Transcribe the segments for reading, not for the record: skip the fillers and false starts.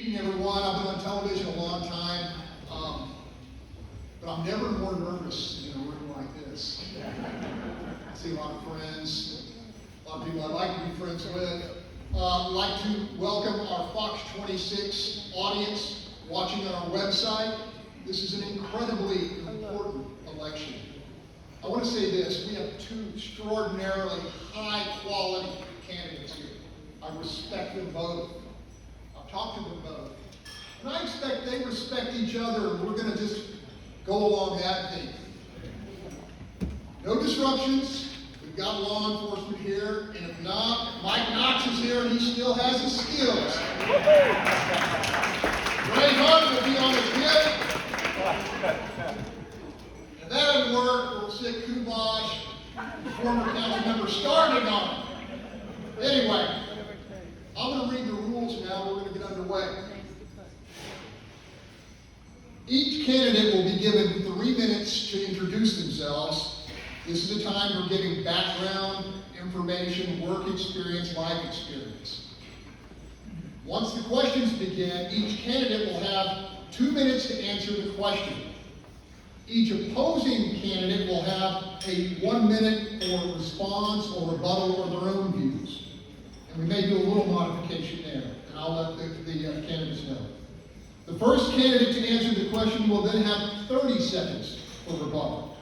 evening, everyone. I've been on television a long time, but I'm never more nervous in a room like this. I see a lot of friends, a lot of people I'd like to be friends with. I'd like to welcome our Fox 26 audience watching on our website. This is an incredibly important election. I want to say this, we have two extraordinarily high-quality candidates here. I respect them both. I've talked to them both. And I expect they respect each other, and we're going to just go along that theme. No disruptions. We've got law enforcement here, and if not, Mike Knox is here, and he still has his skills. Ray Hunt will be on his hip. If that doesn't work, we'll sit Kubash, the former council member, starting on it. Anyway, I'm going to read the rules now. We're going to get underway. Each candidate will be given 3 minutes to introduce themselves. This is a time for giving background, information, work experience, life experience. Once the questions begin, each candidate will have 2 minutes to answer the question. Each opposing candidate will have a 1 minute for response or rebuttal or their own views. And we may do a little modification there, and I'll let the candidates know. The first candidate to answer the question will then have 30 seconds for rebuttal.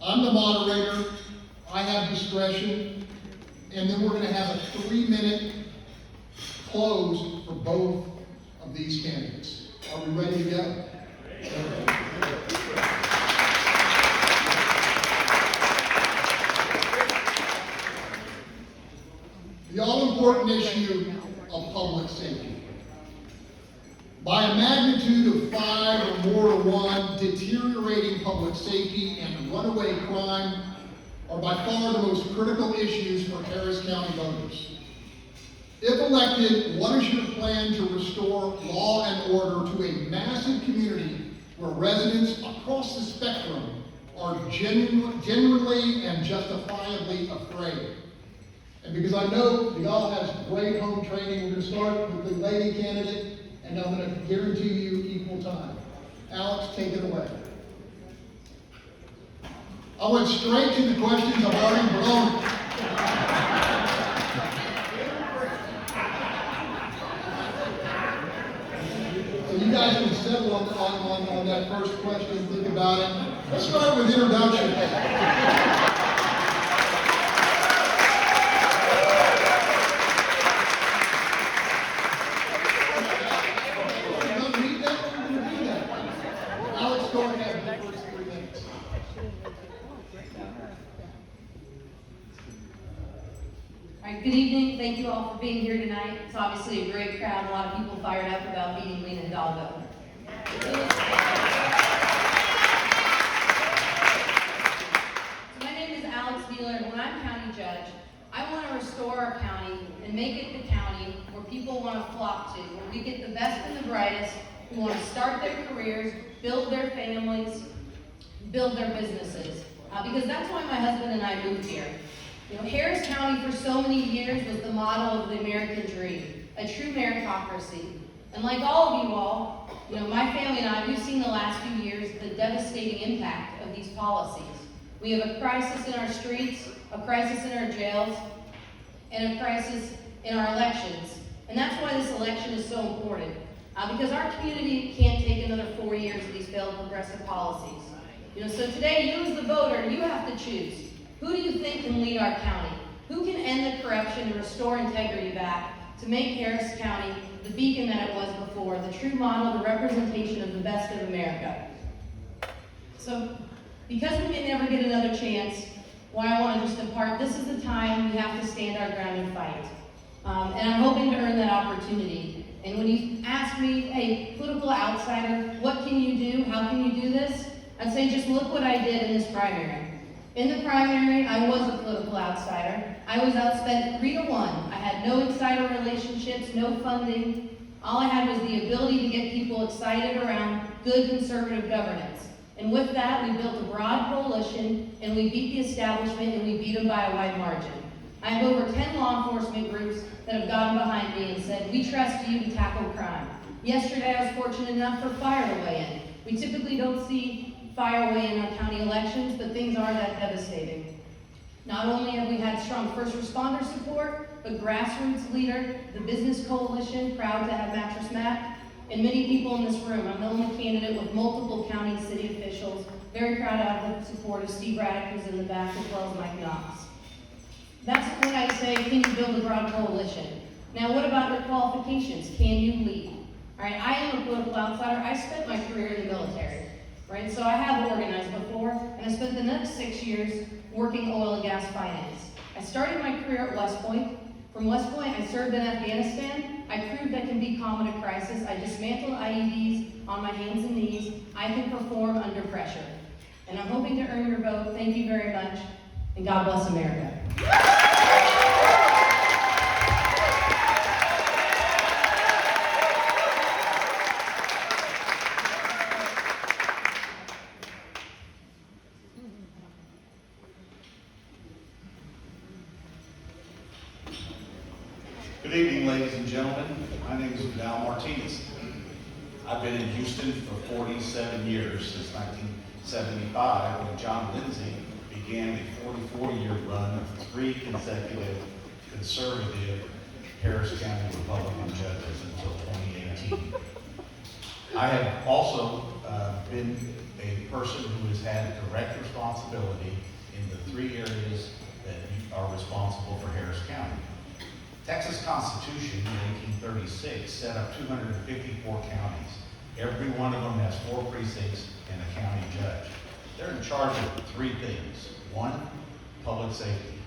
I'm the moderator, I have discretion, and then we're going to have a 3 minute close for both of these candidates. Are we ready to go? The all-important issue of public safety. By a magnitude of 5 or more to 1, deteriorating public safety and runaway crime are by far the most critical issues for Harris County voters. If elected, what is your plan to restore law and order to a massive community where residents across the spectrum are genuinely and justifiably afraid? And because I know y'all has great home training, we're going to start with the lady candidate, and I'm going to guarantee you equal time. Alex, take it away. I went straight to the questions. I've already blown. So you guys can settle on that first question, think about it. Let's start with introduction. Good evening. Thank you all for being here tonight. It's obviously a great crowd. A lot of people fired up about meeting Lena Hidalgo. So my name is Alex Wheeler, and when I'm county judge, I want to restore our county and make it the county where people want to flock to, where we get the best and the brightest who want to start their careers, build their families, build their businesses. Because that's why my husband and I moved here. You know, Harris County for so many years was the model of the American dream, a true meritocracy. And like all of you all, you know, my family and I, we've seen the last few years the devastating impact of these policies. We have a crisis in our streets, a crisis in our jails, and a crisis in our elections. And that's why this election is so important, because our community can't take another 4 years of these failed progressive policies. You know, so today, you as the voter, you have to choose. Who do you think can lead our county? Who can end the corruption and restore integrity back to make Harris County the beacon that it was before, the true model, the representation of the best of America? So, because we may never get another chance, why I want to just depart, this is the time we have to stand our ground and fight. And I'm hoping to earn that opportunity. And when you ask me, hey, political outsider, what can you do? How can you do this? I'd say just look what I did in this primary. In the primary, I was a political outsider. I was outspent 3-1. I had no insider relationships, no funding. All I had was the ability to get people excited around good conservative governance. And with that, we built a broad coalition, and we beat the establishment, and we beat them by a wide margin. I have over 10 law enforcement groups that have gotten behind me and said, we trust you to tackle crime. Yesterday, I was fortunate enough for fire to weigh in. We typically don't see fire weigh in on county elections, but things are that devastating. Not only have we had strong first responder support, but grassroots leader, the Business Coalition, proud to have Mattress Matt, and many people in this room. I'm the only candidate with multiple county and city officials. Very proud to have the support of Steve Raddick, who's in the back, as well as Mike Knox. That's when I say, can you build a broad coalition? Now, what about your qualifications? Can you lead? All right, I am a political outsider. I spent my career in the military, right? So I have organized before, and I spent the next 6 years working oil and gas finance. I started my career at West Point. From West Point, I served in Afghanistan. I proved I can be calm in a crisis. I dismantled IEDs on my hands and knees. I can perform under pressure. And I'm hoping to earn your vote. Thank you very much, and God bless America. Good evening, ladies and gentlemen. My name is Martinez. I've been in Houston for 47 years, since 1975, when John Lindsay began a 44-year run of 3 consecutive conservative Harris County Republican judges until 2018. I have also been a person who has had direct responsibility in the 3 areas that are responsible for Harris County. Texas Constitution in 1836 set up 254 counties. Every one of them has 4 precincts and a county judge. They're in charge of 3 things. 1, public safety.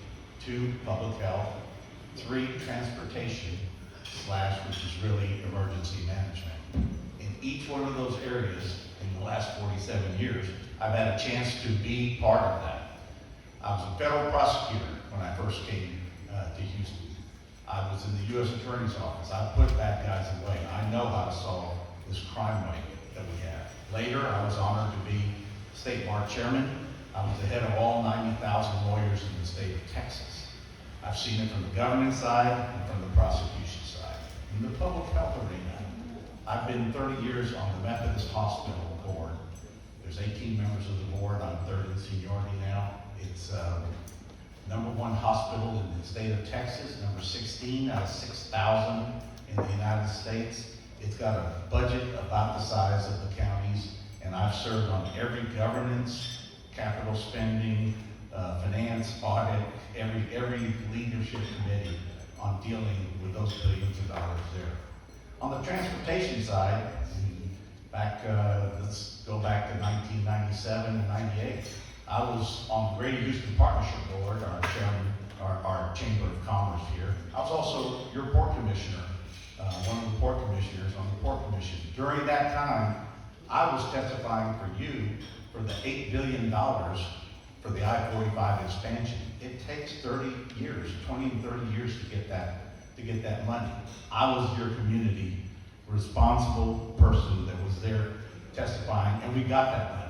2, public health. 3, transportation, which is really emergency management. In each one of those areas, in the last 47 years, I've had a chance to be part of that. I was a federal prosecutor when I first came to Houston. I was in the U.S. Attorney's Office. I put bad guys away. I know how to solve this crime wave that we have. Later, I was honored to be State Bar Chairman. I was the head of all 90,000 lawyers in the state of Texas. I've seen it from the government side and from the prosecution side. In the public health arena, I've been 30 years on the Methodist Hospital board. There's 18 members of the board. I'm 3rd in seniority now. It's #1 hospital in the state of Texas, number 16 out of 6,000 in the United States. It's got a budget about the size of the counties, and I've served on every governance, capital spending, finance, audit, every leadership committee on dealing with those billions of dollars there. On the transportation side, let's go back to 1997 and 98. I was on the Greater Houston Partnership Board, our chairman, our Chamber of Commerce here. I was also your port commissioner, one of the port commissioners on the Port Commission. During that time, I was testifying for you for the $8 billion for the I-45 expansion. It takes 30 years, 20 and 30 years to get that money. I was your community responsible person that was there testifying, and we got that money.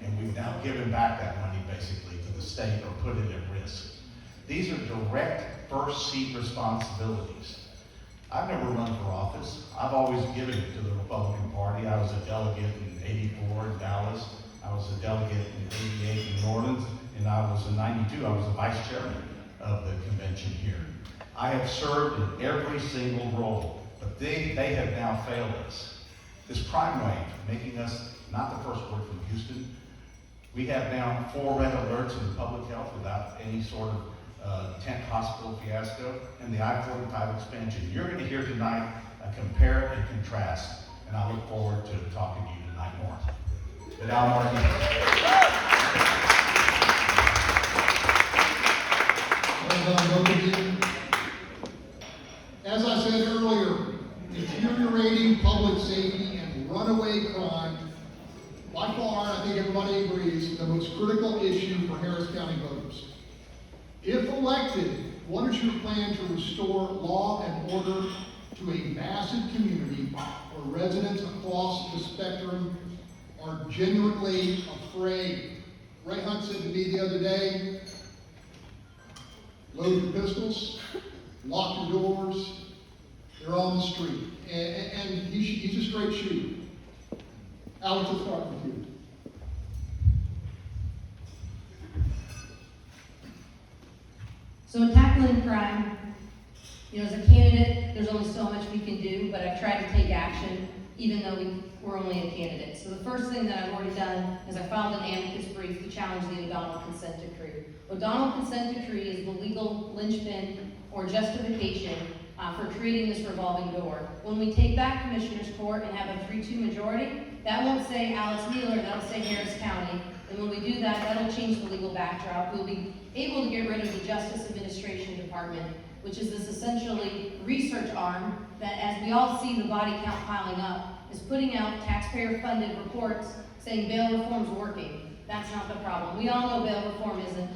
And we've now given back that money basically to the state or put it at risk. These are direct first seat responsibilities. I've never run for office. I've always given it to the Republican Party. I was a delegate in '84 in Dallas. I was a delegate in '88 in New Orleans. And I was in '92, I was the vice chairman of the convention here. I have served in every single role, but they have now failed us. This crime wave, making us not the first word from Houston. We have now 4 red alerts in public health without any sort of tent hospital fiasco, and the I-45 expansion. You're going to hear tonight a compare and contrast, and I look forward to talking to you tonight more. Vidal Martinez. Well done, both of you. As I said earlier, deteriorating public safety and runaway crime, by far, I think everybody agrees, the most critical issue for Harris County voters. If elected, what is your plan to restore law and order to a massive community where residents across the spectrum are genuinely afraid? Ray Hunt said to me the other day, load your pistols, lock your doors. They're on the street. And he's a straight shooter. Alex, let's start with you. So in tackling crime, as a candidate, there's only so much we can do, but I've tried to take action even though we're only a candidate. So the first thing that I've already done is I filed an amicus brief to challenge the O'Donnell consent decree. O'Donnell consent decree is the legal linchpin or justification for creating this revolving door. When we take back Commissioner's Court and have a 3-2 majority, that won't say Alex Wheeler, that'll say Harris County. And when we do that, that'll change the legal backdrop. We'll be able to get rid of the Justice Administration Department, which is this essentially research arm that, as we all see the body count piling up, is putting out taxpayer-funded reports saying bail reform's working. That's not the problem. We all know bail reform isn't.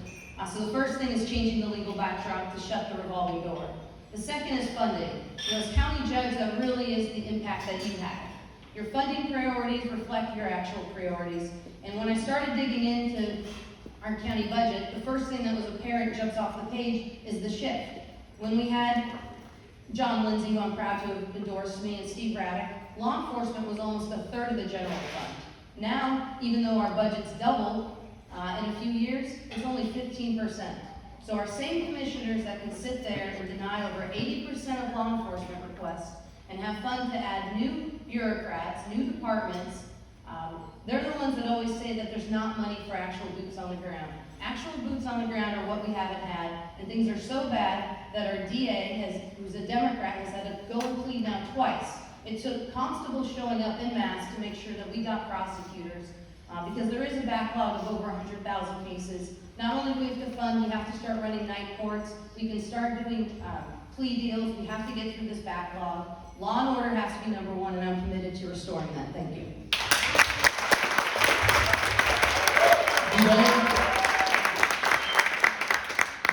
So the first thing is changing the legal backdrop to shut the revolving door. The second is funding. As county judge, that really is the impact that you have. Your funding priorities reflect your actual priorities. And when I started digging into our county budget, the first thing that was apparent jumps off the page is the shift. When we had John Lindsay, who I'm proud to have endorsed me, and Steve Raddick, law enforcement was almost a third of the general fund. Now, even though our budget's doubled in a few years, it's only 15%. So our same commissioners that can sit there and deny over 80% of law enforcement requests and have fund to add new bureaucrats, new departments, they're the ones that always say that there's not money for actual boots on the ground. Actual boots on the ground are what we haven't had, and things are so bad that our DA, who's a Democrat, has had to go and plead now twice. It took constables showing up en masse to make sure that we got prosecutors, because there is a backlog of over 100,000 cases. Not only do we have to fund, we have to start running night courts. We can start doing plea deals. We have to get through this backlog. Law and order has to be number one, and I'm committed to restoring that. Thank you.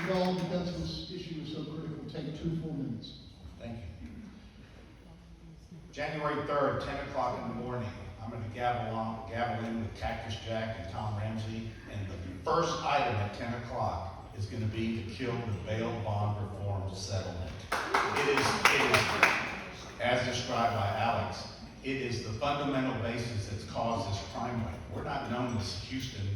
Because this issue is so critical, take 2 full minutes. Thank you. January 3rd, 10 o'clock in the morning, I'm going to gavel in with Cactus Jack and Tom Ramsey, and the first item at 10 o'clock is going to be to kill the bail bond reform settlement. It is, as described by Alex, it is the fundamental basis that's caused this crime wave. We're not known as Houston,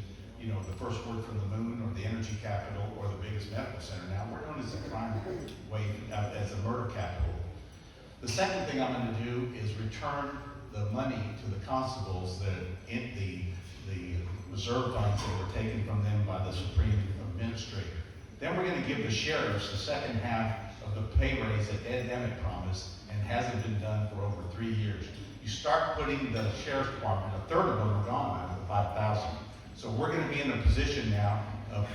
the first word from the moon, or the energy capital, or the biggest medical center now. We're known as a crime wave, as a murder capital. The second thing I'm going to do is return the money to the constables that in the reserve funds that were taken from them by the Supreme Administrator. Then we're going to give the sheriffs the second half of the pay raise that Ed Emmett promised and hasn't been done for over 3 years. You start putting the sheriff's department, a third of them are gone out of the 5,000. So we're going to be in a position now of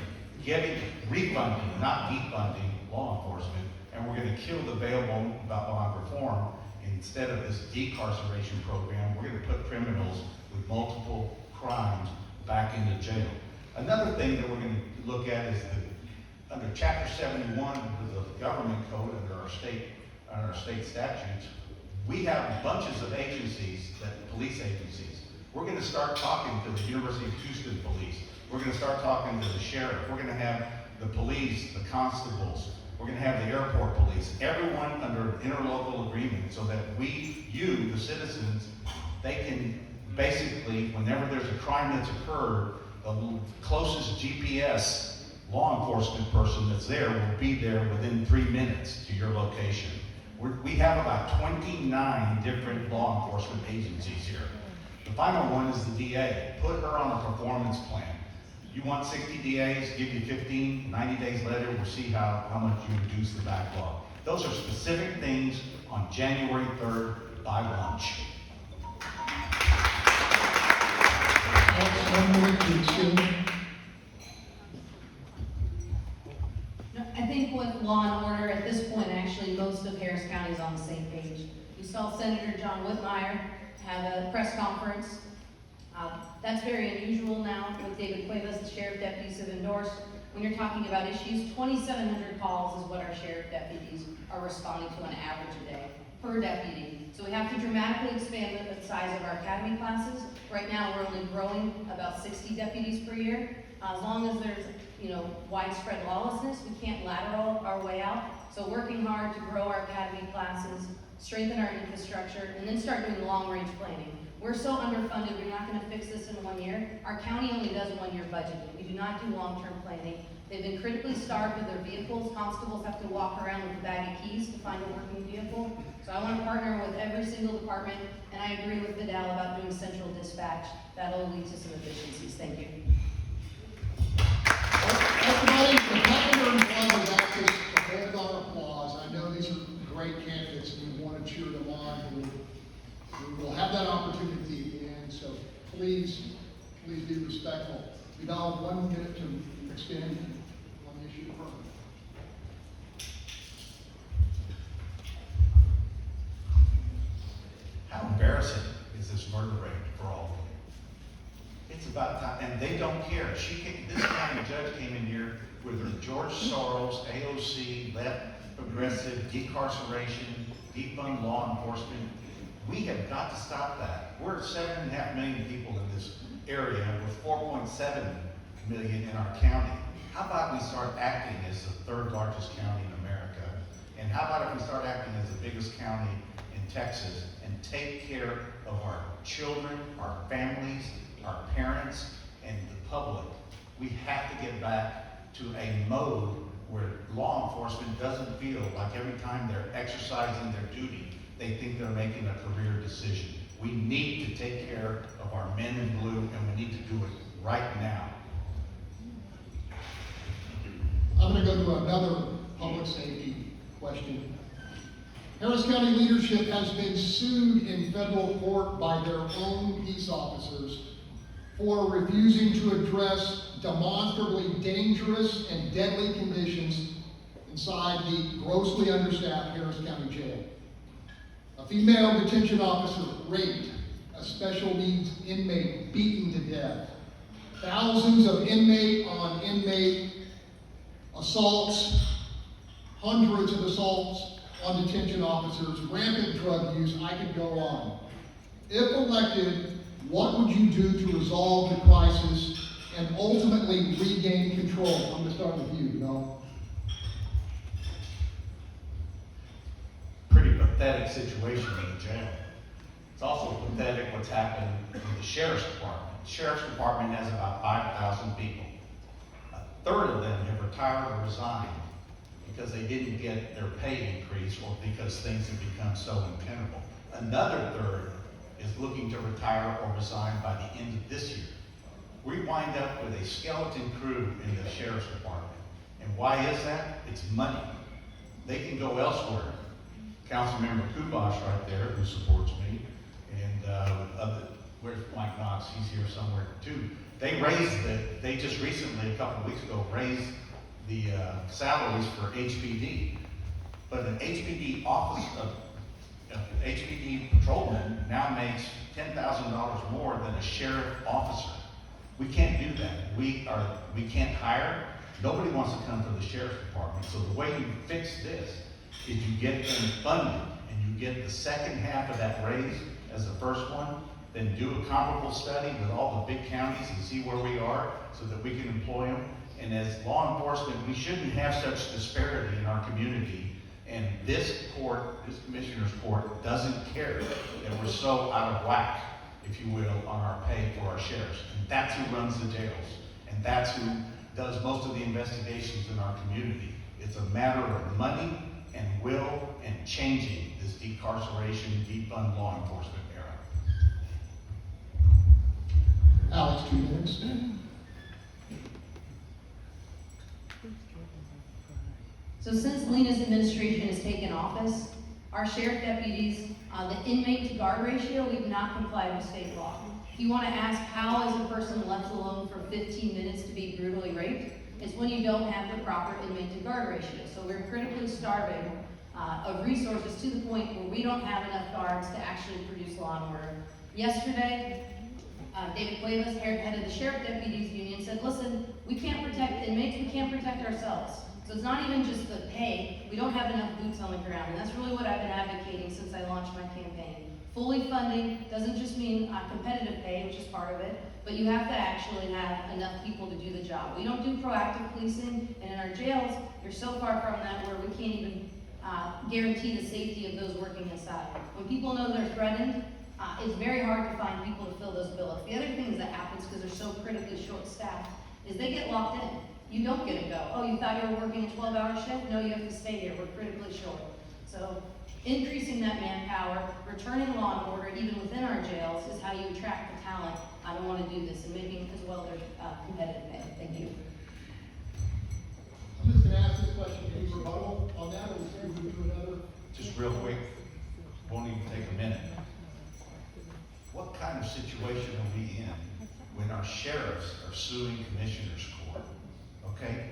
refunding, not defunding law enforcement, and we're going to kill the bail bond reform. Instead of this decarceration program, we're going to put criminals with multiple crimes back into jail. Another thing that we're going to look at is under Chapter 71 of the government code, under our state statutes, we have bunches of agencies, police agencies. We're going to start talking to the University of Houston police. We're going to start talking to the sheriff. We're going to have the police, the constables. We're going to have the airport police, everyone under an interlocal agreement, so that you, the citizens, they can basically, whenever there's a crime that's occurred, the closest GPS law enforcement person that's there will be there within 3 minutes to your location. We have about 29 different law enforcement agencies here. The final one is the DA. Put her on a performance plan. You want 60 DAs, give you 15, 90 days later, we'll see how much you reduce the backlog. Those are specific things on January 3rd by lunch. I think with law and order at this point, actually, most of Harris County is on the same page. You saw Senator John Whitmire have a press conference. That's very unusual now with David Cuevas, the sheriff deputies have endorsed. When you're talking about issues, 2,700 calls is what our sheriff deputies are responding to on average a day per deputy. So we have to dramatically expand the size of our academy classes. Right now, we're only growing about 60 deputies per year. As long as there's widespread lawlessness. We can't lateral our way out. So working hard to grow our academy classes, strengthen our infrastructure, and then start doing long-range planning. We're so underfunded, we're not gonna fix this in 1 year. Our county only does 1 year budgeting. We do not do long-term planning. They've been critically starved with their vehicles. Constables have to walk around with a bag of keys to find a working vehicle. So I want to partner with every single department, and I agree with Vidal about doing central dispatch. That'll lead to some efficiencies. Thank you. Everybody, the Pachyderm Club has asked us to hold our applause. I know these are great candidates, and we want to cheer them on. We will have that opportunity at the end, so please be respectful. Vidal, 1 minute to expand on the issue of permit. How embarrassing is this murder rate for all of you? It's about time, and they don't care. This county judge came in here with her George Soros, AOC, left, progressive, decarceration, defund law enforcement. We have got to stop that. We're 7.5 million people in this area with 4.7 million in our county. How about we start acting as the third largest county in America? And how about if we start acting as the biggest county in Texas and take care of our children, our families, our parents, and the public? We have to get back to a mode where law enforcement doesn't feel like every time they're exercising their duty, they think they're making a career decision. We need to take care of our men in blue, and we need to do it right now. I'm going to go to another public safety question. Harris County leadership has been sued in federal court by their own peace officers for refusing to address demonstrably dangerous and deadly conditions inside the grossly understaffed Harris County Jail. A female detention officer raped a special needs inmate beaten to death. Thousands of inmate-on-inmate assaults, hundreds of assaults on detention officers, rampant drug use, I could go on. If elected, what would you do to resolve the crisis and ultimately regain control? I'm going to start with you, Mel. Pretty pathetic situation in the jail. It's also pathetic what's happened in the sheriff's department. The sheriff's department has about 5,000 people. A third of them have retired or resigned because they didn't get their pay increase or because things have become so untenable. Another third is looking to retire or resign by the end of this year. We wind up with a skeleton crew in the sheriff's department. And why is that? It's money. They can go elsewhere. Councilmember Kubash right there, who supports me, and where's Mike Knox? He's here somewhere too. They just recently, a couple of weeks ago, raised the salaries for HPD. But an HPD HPD patrolman now makes $10,000 more than a sheriff officer. We can't do that. We can't hire. Nobody wants to come to the sheriff's department. So the way you fix this is you get them funded and you get the second half of that raise as the first one, then do a comparable study with all the big counties and see where we are so that we can employ them. And as law enforcement, we shouldn't have such disparity in our community. And this commissioner's court doesn't care that we're so out of whack, if you will, on our pay for our sheriffs. And that's who runs the jails. And that's who does most of the investigations in our community. It's a matter of money and will and changing this decarceration, defund law enforcement era. Alex, 2 minutes. So since Lena's administration has taken office, our sheriff deputies, the inmate to guard ratio, we've not complied with state law. If you want to ask how is a person left alone for 15 minutes to be brutally raped, it's when you don't have the proper inmate to guard ratio. So we're critically starving of resources to the point where we don't have enough guards to actually produce law and order. Yesterday, David Cuevas, head of the Sheriff Deputies Union, said, listen, we can't protect inmates, we can't protect ourselves. So it's not even just the pay, we don't have enough boots on the ground, and that's really what I've been advocating since I launched my campaign. Fully funding doesn't just mean competitive pay, which is part of it, but you have to actually have enough people to do the job. We don't do proactive policing, and in our jails, you're so far from that where we can't even guarantee the safety of those working inside. When people know they're threatened, it's very hard to find people to fill those billets. The other thing that happens, because they're so critically short-staffed, is they get locked in. You don't get to go. Oh, you thought you were working a 12-hour shift? No, you have to stay here. We're critically short. So increasing that manpower, returning law and order, even within our jails, is how you attract the talent. I don't want to do this, and making as well there's competitive pay. Thank you. I'm just gonna ask this question, any rebuttal on that, or should we do another? Just real quick, won't even take a minute. What kind of situation are we in when our sheriffs are suing commissioners court? Okay?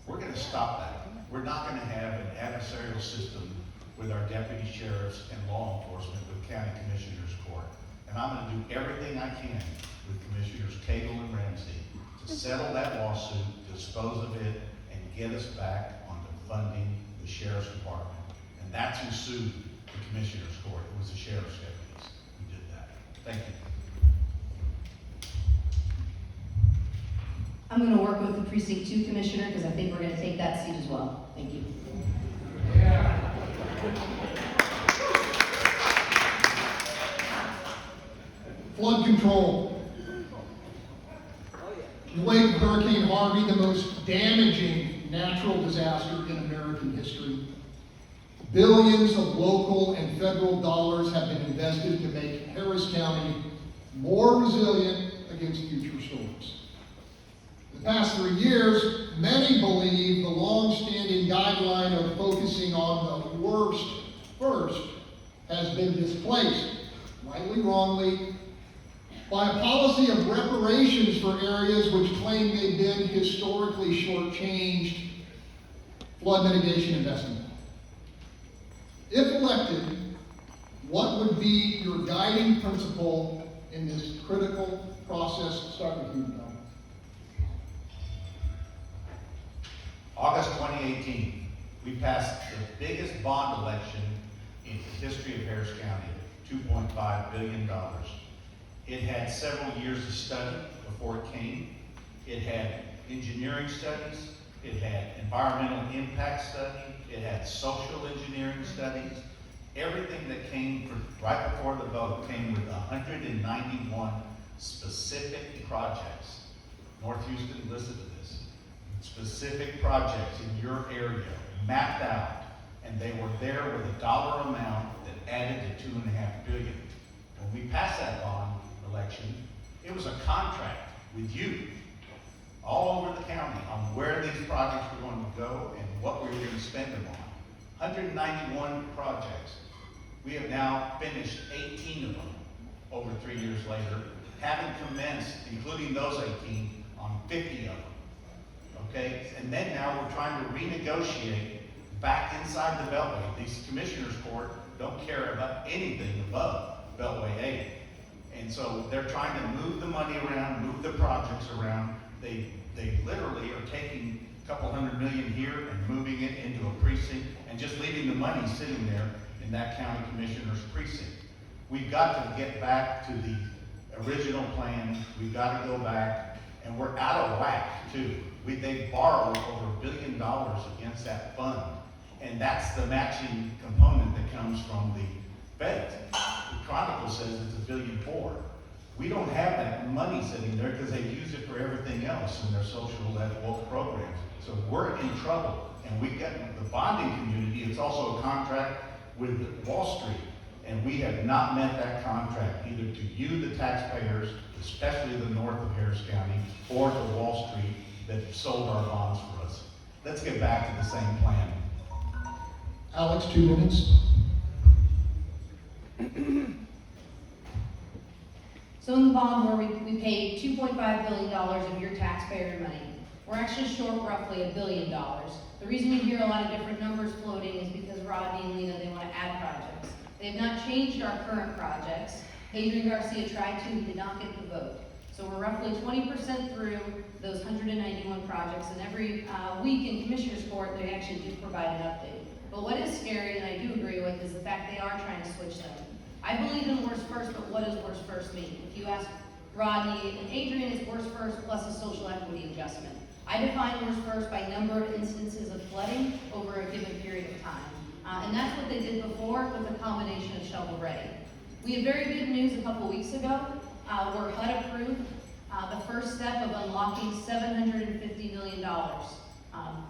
We're gonna stop that. We're not gonna have an adversarial system with our deputy sheriffs and law enforcement with county commissioners court. And I'm gonna do everything I can with Commissioners Cagle and Ramsey to settle that lawsuit, dispose of it, and get us back on the funding the sheriff's department. And that's who sued the commissioners court. It was the sheriff's deputies who did that. Thank you. I'm going to work with the Precinct 2 Commissioner because I think we're going to take that seat as well. Thank you. Flood control. In the wake of Hurricane Harvey, the most damaging natural disaster in American history, billions of local and federal dollars have been invested to make Harris County more resilient against future storms. The past 3 years, many believe the long-standing guideline of focusing on the worst first has been displaced, rightly, wrongly, by a policy of reparations for areas which claim they've been historically shortchanged flood mitigation investment. If elected, what would be your guiding principle in this critical process? Start with you, Don. August 2018, we passed the biggest bond election in the history of Harris County, $2.5 billion. It had several years of study before it came. It had engineering studies. It had environmental impact study. It had social engineering studies. Everything that came right before the vote came with 191 specific projects. North Houston listed this. Specific projects in your area, mapped out, and they were there with a dollar amount that added to $2.5 billion. When we passed that bond election, it was a contract with you all over the county on where these projects were going to go and what we were going to spend them on. 191 projects. We have now finished 18 of them over 3 years later, having commenced, including those 18, on 50 of them. Okay, and then now we're trying to renegotiate back inside the Beltway. These commissioners court don't care about anything above Beltway 8. And so they're trying to move the money around, move the projects around. They literally are taking a couple $100 million here and moving it into a precinct and just leaving the money sitting there in that county commissioner's precinct. We've got to get back to the original plan. We've got to go back, and we're out of whack too. They borrowed over $1 billion against that fund, and that's the matching component that comes from the feds. The Chronicle says it's $1.4 billion. We don't have that money sitting there because they use it for everything else in their social woke programs. So we're in trouble, and we got the bonding community. It's also a contract with Wall Street, and we have not met that contract either to you, the taxpayers, especially the north of Harris County, or to Wall Street that sold our bonds for us. Let's get back to the same plan. Alex, 2 minutes. So in the bond where we paid $2.5 billion of your taxpayer money, we're actually short roughly $1 billion. The reason you hear a lot of different numbers floating is because Rodney and Lena, they want to add projects. They have not changed our current projects. Adrian Garcia tried to, he did not get the vote. So we're roughly 20% through those 191 projects, and every week in Commissioner's Court, they actually do provide an update. But what is scary, and I do agree with, is the fact they are trying to switch them. I believe in worst first, but what does worst first mean? If you ask Rodney and Adrian, it's worst first plus a social equity adjustment. I define worst first by number of instances of flooding over a given period of time. And that's what they did before with a combination of shovel ready. We had very good news a couple weeks ago. We're HUD approved the first step of unlocking $750 million.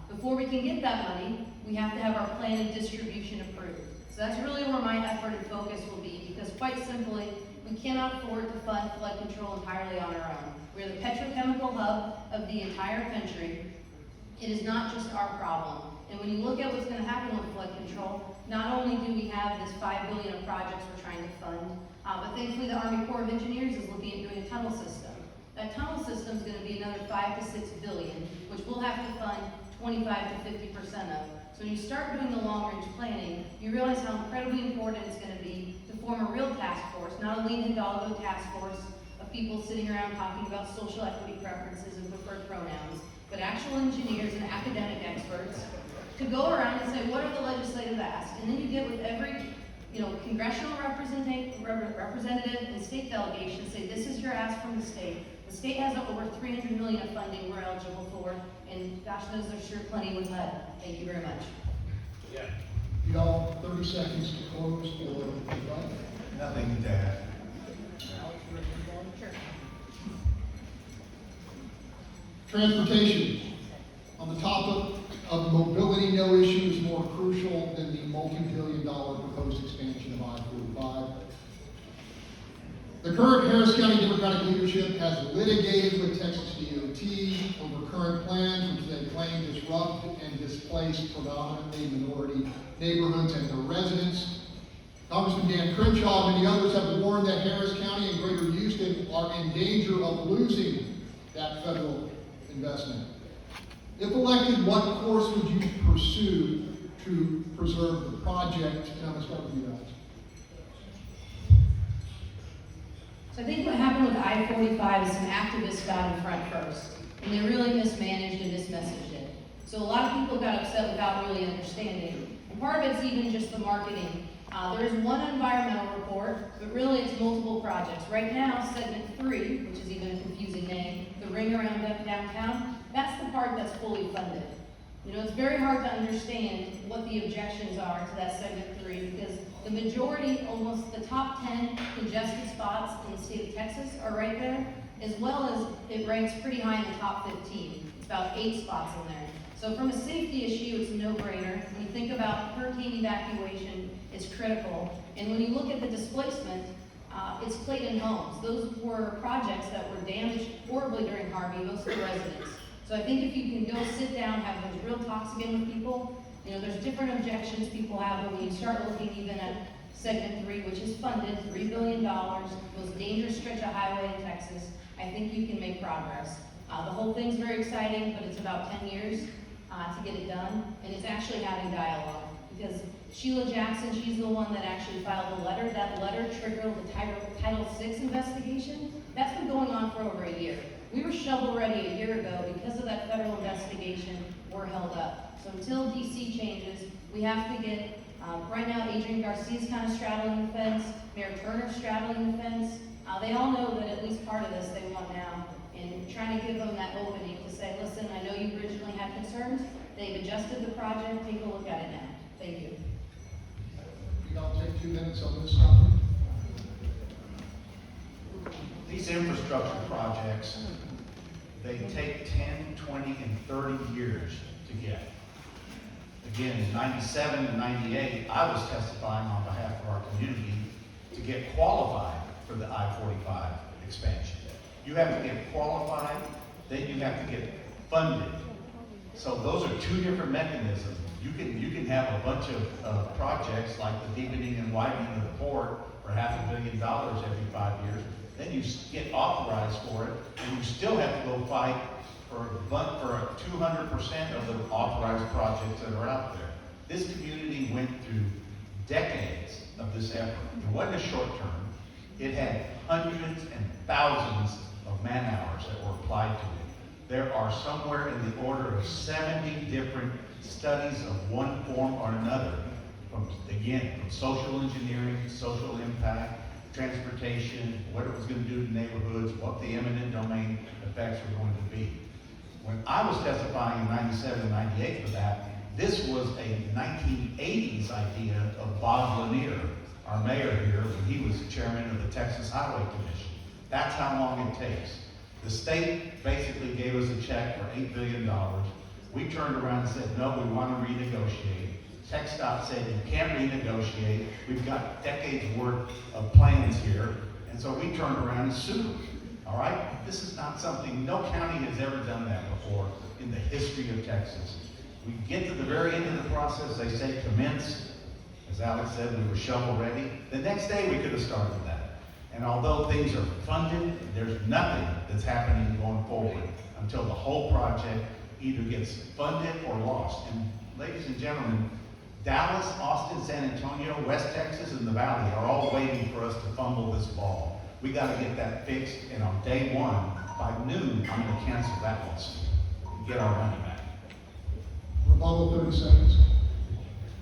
Before we can get that money, we have to have our plan and distribution approved. So that's really where my effort and focus will be, because quite simply, we cannot afford to fund flood control entirely on our own. We're the petrochemical hub of the entire country. It is not just our problem. And when you look at what's going to happen with flood control, not only do we have this $5 billion of projects we're trying to fund, but thankfully the Army Corps of Engineers is looking at doing a tunnel system. That tunnel system is going to be another $5 to $6 billion, which we'll have to fund 25 to 50% of. So when you start doing the long-range planning, you realize how incredibly important it's going to be to form a real task force, not a lean Hidalgo task force of people sitting around talking about social equity preferences and preferred pronouns, but actual engineers and academic experts to go around and say, what are the legislative asks? And then you get with every congressional representative and state delegation, say, this is your ask from the state. The state has over $300 million of funding we're eligible for, and gosh knows there's sure plenty with HUD. Thank you very much. Yeah. You all, 30 seconds to close for debate. Nothing to add. Sure. Transportation. On the topic of mobility, no issue is more crucial than the multi-billion-dollar proposed expansion of I-45. The current Harris County Democratic leadership has litigated with Texas DOT over current plans which they claim disrupt and displace predominantly minority neighborhoods and their residents. Congressman Dan Crenshaw and many others have warned that Harris County and Greater Houston are in danger of losing that federal investment. If elected, what course would you pursue to preserve the project? And I'm going to start with you guys. So I think what happened with I-45 is some activists got in front first, and they really mismanaged and mismessaged it. So a lot of people got upset without really understanding. And part of it's even just the marketing. There is one environmental report, but really it's multiple projects. Right now, segment 3, which is even a confusing name, the ring around downtown, that's the part that's fully funded. It's very hard to understand what the objections are to that segment 3, because the majority, almost the top 10 congested spots in the state of Texas are right there, as well as it ranks pretty high in the top 15. It's about 8 spots in there. So from a safety issue, it's a no-brainer. When you think about hurricane evacuation, it's critical. And when you look at the displacement, it's Clayton homes. Those were projects that were damaged horribly during Harvey, most of the residents. So I think if you can go sit down, have those real talks again with people, there's different objections people have, but when you start looking even at segment 3, which is funded, $3 billion, most dangerous stretch of highway in Texas, I think you can make progress. The whole thing's very exciting, but it's about 10 years to get it done, and it's actually having dialogue, because Sheila Jackson, she's the one that actually filed the letter. That letter triggered the Title VI investigation. That's been going on for over a year. We were shovel ready a year ago. Because of that federal investigation, we're held up. So until DC changes, we have to get, right now Adrian Garcia's kind of straddling the fence, Mayor Turner's straddling the fence. They all know that at least part of this they want now, and trying to give them that opening to say, listen, I know you originally had concerns, they've adjusted the project, take a look at it now. Thank you. I'll take 2 minutes on this topic. These infrastructure projects, they take 10, 20, and 30 years to get. Again, in 97 and 98, I was testifying on behalf of our community to get qualified for the I-45 expansion. You have to get qualified, then you have to get funded. So those are 2 different mechanisms. You can have a bunch of projects like the deepening and widening of the port for $500 million every 5 years. Then you get authorized for it, and you still have to go fight for 200% of the authorized projects that are out there. This community went through decades of this effort. It wasn't a short term. It had hundreds and thousands of man hours that were applied to it. There are somewhere in the order of 70 different studies of one form or another from social engineering, social impact, transportation, what it was going to do to neighborhoods, what the eminent domain effects were going to be. When I was testifying in 97, 98 for that, this was a 1980s idea of Bob Lanier, our mayor here, when he was chairman of the Texas Highway Commission. That's how long it takes. The state basically gave us a check for $8 billion. We turned around and said, no, we want to renegotiate. TxDOT said, you can't renegotiate. We've got decades worth of plans here. And so we turned around and sued. All right? This is not something, no county has ever done that before in the history of Texas. We get to the very end of the process, they say commence. As Alex said, we were shovel ready. The next day we could have started that. And although things are funded, there's nothing that's happening going forward until the whole project either gets funded or lost. And ladies and gentlemen, Dallas, Austin, San Antonio, West Texas, and the Valley are all waiting for us to fumble this ball. We got to get that fixed, and on day one, by noon, I'm going to cancel that lawsuit and get our money back. Rebuttal, 30 seconds.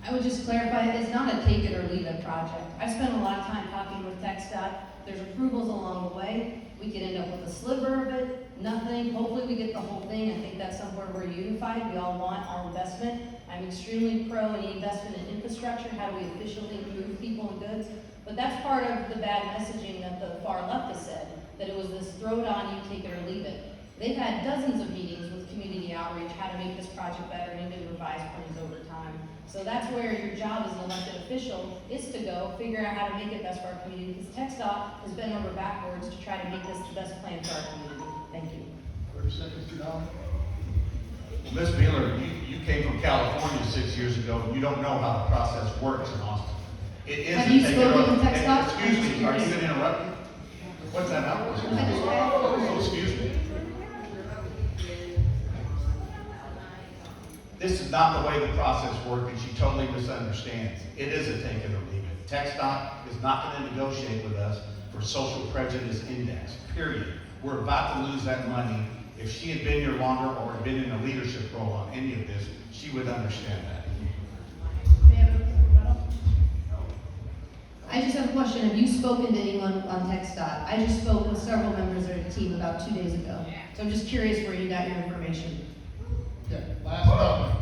I would just clarify, it's not a take it or leave it project. I spent a lot of time talking with TxDOT. There's approvals along the way. We could end up with a sliver of it, nothing. Hopefully we get the whole thing. I think that's somewhere we're unified. We all want our investment. I'm extremely pro any investment in infrastructure. How do we efficiently move people and goods? But that's part of the bad messaging that the far left has said, that it was this throw it on you, take it or leave it. They've had dozens of meetings with community outreach, how to make this project better, and even revise plans over time. So that's where your job as an elected official is to go figure out how to make it best for our community, because TxDOT has bent over backwards to try to make this the best plan for our community. Thank you. 30 seconds to go. Ms. Beeler, you came from California 6 years ago, and you don't know how the process works in Austin. It isn't. Have you spoken to TxDOT? Excuse me, are you going to interrupt me? What's that outburst? Oh, excuse me. This is not the way the process works, and she totally misunderstands. It is a take it or leave it. TxDOT is not going to negotiate with us for social prejudice index, period. We're about to lose that money. If she had been here longer or had been in a leadership role on any of this, she would understand that. I just have a question. Have you spoken to anyone on TxDOT? I just spoke with several members of the team about 2 days ago. So I'm just curious where you got your information. Okay, last comment.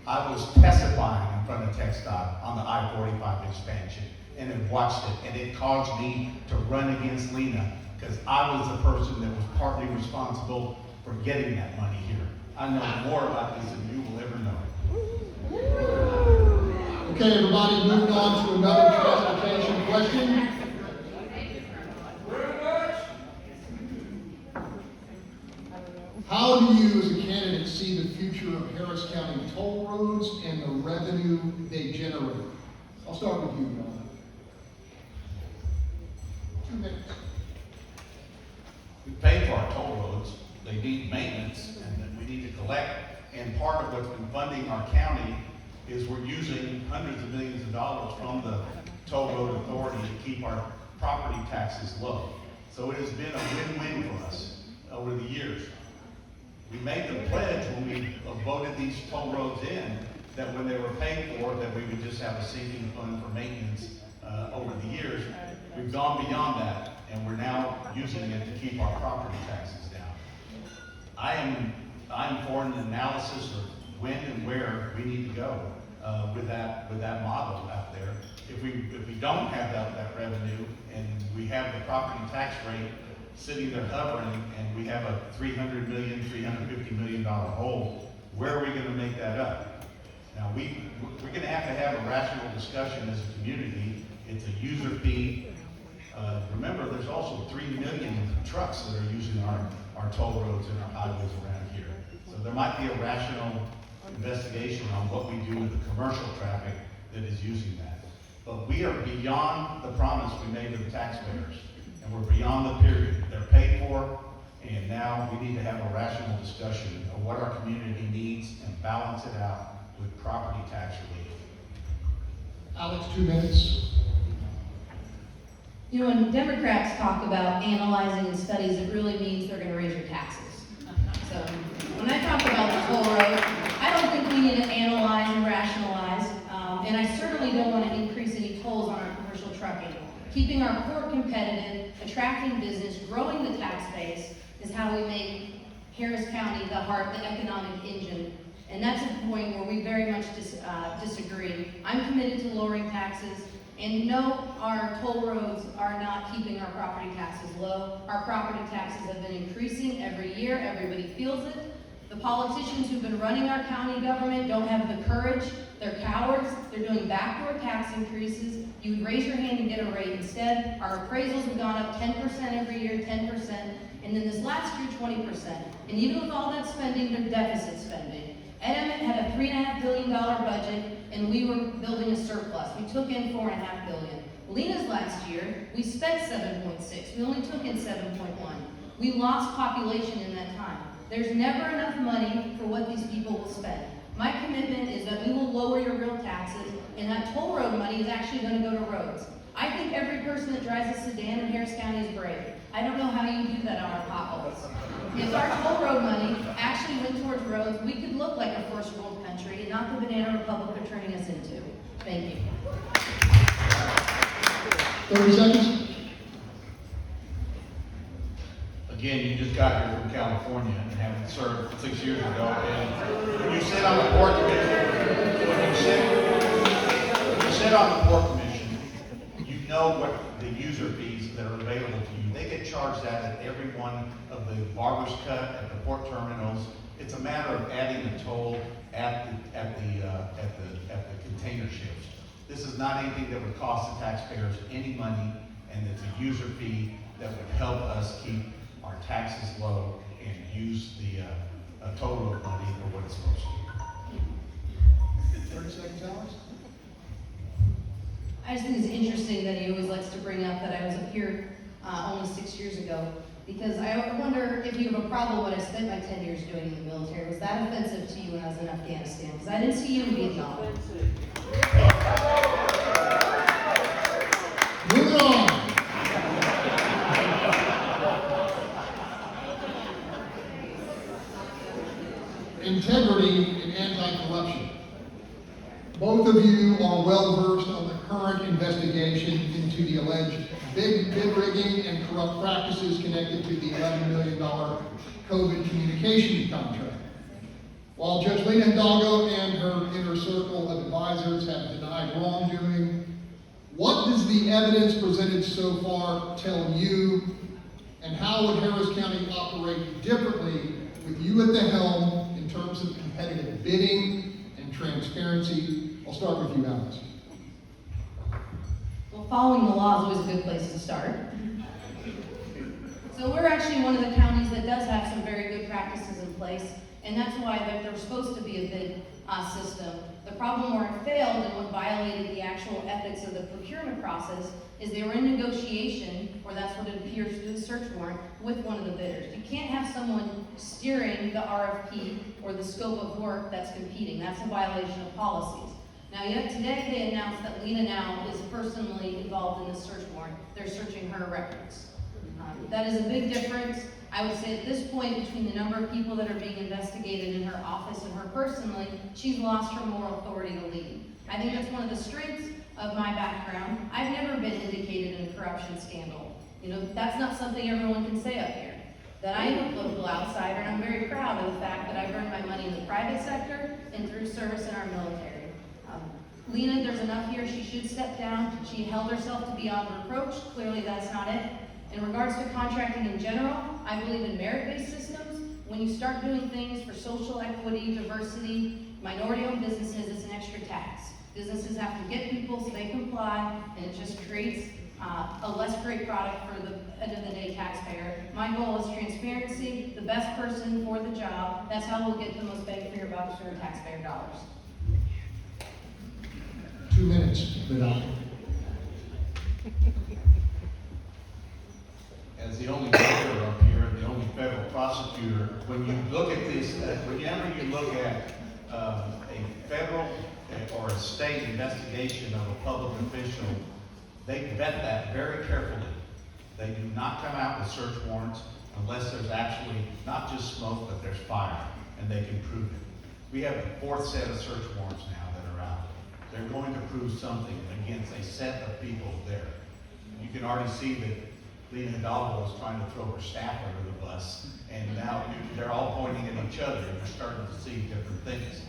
I was testifying in front of TxDOT on the I-45 expansion and have watched it, and it caused me to run against Lena because I was the person that was partly responsible for getting that money here. I know more about this than you will ever know. Okay, everybody, moving on to another transportation question. How do you, as a candidate, see the future of Harris County toll roads and the revenue they generate? I'll start with you, John. 2 minutes. We pay for our toll roads, they need maintenance, and then we need to collect. And part of what's been funding our county is we're using hundreds of millions of dollars from the toll road authority to keep our property taxes low. So it has been a win-win for us over the years. We made the pledge when we voted these toll roads in that when they were paid for, that we would just have a sinking fund for maintenance over the years. We've gone beyond that, and we're now using it to keep our property taxes down. I'm for an analysis of when and where we need to go with that model out there. If we don't have that revenue and we have the property tax rate sitting there hovering and we have a $300 million, $350 million hole, where are we going to make that up? Now we're going to have a rational discussion as a community. It's a user fee. Remember, there's also 3 million trucks that are using our toll roads and our highways around here. So there might be a rational investigation on what we do with the commercial traffic that is using that. But we are beyond the promise we made to the taxpayers, and we're beyond the period. They're paid for, and now we need to have a rational discussion of what our community needs and balance it out with property tax relief. Alex, 2 minutes. You know, when Democrats talk about analyzing and studies, it really means they're going to raise your taxes. So when I talk about the toll road, I don't think we need to analyze and rationalize. And I certainly don't want to increase any tolls on our commercial trucking. Keeping our port competitive, attracting business, growing the tax base is how we make Harris County the heart, the economic engine. And that's a point where we very much disagree. I'm committed to lowering taxes, and no, our toll roads are not keeping our property taxes low. Our property taxes have been increasing every year. Everybody feels it. The politicians who've been running our county government don't have the courage. They're cowards. They're doing backdoor tax increases. You would raise your hand and get a rate. Instead, our appraisals have gone up 10% every year, 10%, and then this last year, 20%. And even with all that spending, they're deficit spending. Ed had a $3.5 billion budget, and we were building a surplus. We took in $4.5 billion. Lena's last year, we spent 7.6. We only took in 7.1. We lost population in that time. There's never enough money for what these people will spend. My commitment is that we will lower your real taxes, and that toll road money is actually going to go to roads. I think every person that drives a sedan in Harris County is brave. I don't know how you do that on our potholes. If our toll road money actually went towards roads, we could look like a first world country and not the banana republic they're turning us into. Thank you. 30 seconds. Again, you just got here from California and having served 6 years ago, and when you sit on the port commission, when you sit on the port commission, you know what the user fees that are available to you. They get charged that at every one of the barber's cut, at the port terminals. It's a matter of adding a toll at the container ships. This is not anything that would cost the taxpayers any money, and it's a user fee that would help us keep our taxes low and use the total of money for what it's supposed to be. 30 seconds, Alex. I just think it's interesting that he always likes to bring up that I was up here only 6 years ago, because I wonder if you have a problem with what I spent my 10 years doing in the military. Was that offensive to you when I was in Afghanistan? Because I didn't see you in Vietnam. Moving on. Integrity and anti-corruption. Both of you are well versed on the current investigation into the alleged bid rigging and corrupt practices connected to the $11 million COVID communication contract. While Judge Lena Hidalgo and her inner circle of advisors have denied wrongdoing, what does the evidence presented so far tell you, and how would Harris County operate differently with you at the helm in terms of competitive bidding and transparency? I'll start with you, Alex. Well, following the law is always a good place to start. So we're actually one of the counties that does have some very good practices in place, and that's why there was supposed to be a bid system. The problem where it failed and what violated the actual ethics of the procurement process is they were in negotiation, or that's what it appears through the search warrant, with one of the bidders. You can't have someone steering the RFP or the scope of work that's competing. That's a violation of policies. Now, yet today they announced that Lena now is personally involved in the search warrant. They're searching her records. That is a big difference. I would say at this point, between the number of people that are being investigated in her office and her personally, she's lost her moral authority to lead. I think that's one of the strengths of my background. I've never been indicated in a corruption scandal. You know, that's not something everyone can say up here. That I am a political outsider, and I'm very proud of the fact that I've earned my money in the private sector and through service in our military. Lena, there's enough here. She should step down. She held herself to beyond reproach. Clearly, that's not it. In regards to contracting in general, I believe in merit-based systems. When you start doing things for social equity, diversity, minority-owned businesses, it's an extra tax. Businesses have to get people so they comply, and it just creates a less great product for the end of the day taxpayer. My goal is transparency, the best person for the job. That's how we'll get the most bang for your buck for taxpayer dollars. 2 minutes, Vidal. As the only lawyer up here, the only federal prosecutor, when you look at this, whenever you look at a federal or a state investigation of a public official, they vet that very carefully. They do not come out with search warrants unless there's actually not just smoke, but there's fire, and they can prove it. We have the 4th set of search warrants now that are out. they're going to prove something against a set of people there. You can already see that Lena Hidalgo is trying to throw her staff under the bus, and now they're all pointing at each other, and you're starting to see different things.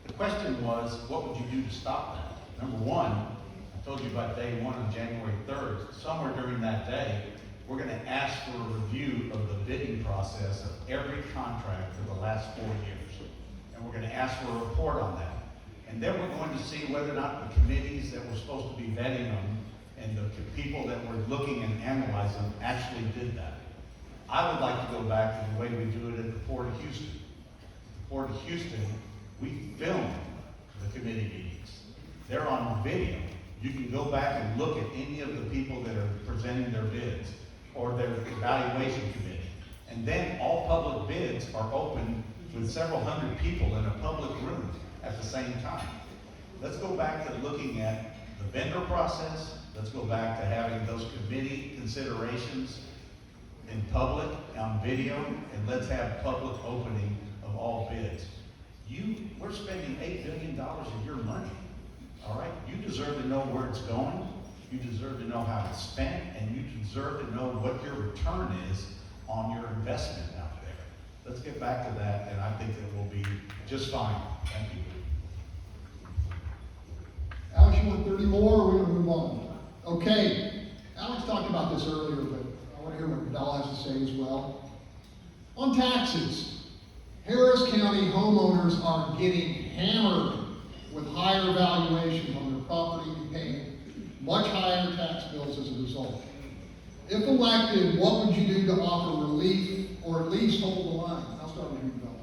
The question was, what would you do to stop that? Number one, I told you about day one on January 3rd. Somewhere during that day, we're going to ask for a review of the bidding process of every contract for the last 4 years. And we're going to ask for a report on that. And then we're going to see whether or not the committees that were supposed to be vetting them and the people that were looking and analyzing them actually did that. I would like to go back to the way we do it at the Port of Houston. The Port of Houston, we film the committee meetings. They're on video. You can go back and look at any of the people that are presenting their bids or their evaluation committee. And then all public bids are open with several hundred people in a public room at the same time. Let's go back to looking at the vendor process. Let's go back to having those committee considerations in public, on video, and let's have public opening of all bids. We're spending $8 billion of your money, all right? You deserve to know where it's going. You deserve to know how it's spent, and you deserve to know what your return is on your investment out there. Let's get back to that, and I think that we'll be just fine. Thank you. Alex, you want 30 more, or we're going to move on? Okay. Alex talked about this earlier, but I want to hear what Vidal has to say as well. On taxes, Harris County homeowners are getting hammered with higher valuations on their property and paying much higher tax bills as a result. If elected, what would you do to offer relief or at least hold the line? I'll start with you, Vidal.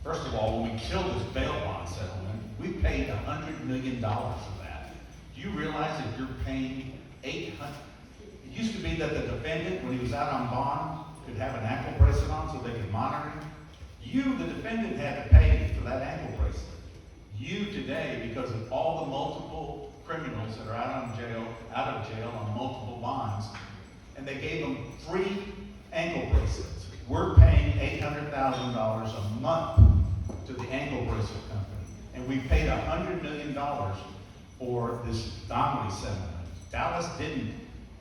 First of all, when we killed this bail bond settlement, we paid $100 million for that. Do you realize that you're paying $800? It used to be that the defendant, when he was out on bond, could have an ankle bracelet on so they could monitor him. You, the defendant, had to pay for that ankle bracelet. You today, because of all the multiple criminals that are out of jail on multiple bonds, and they gave them free ankle bracelets. We're paying $800,000 a month to the ankle bracelet company, and we paid $100 million for this Donnelly settlement. Dallas didn't.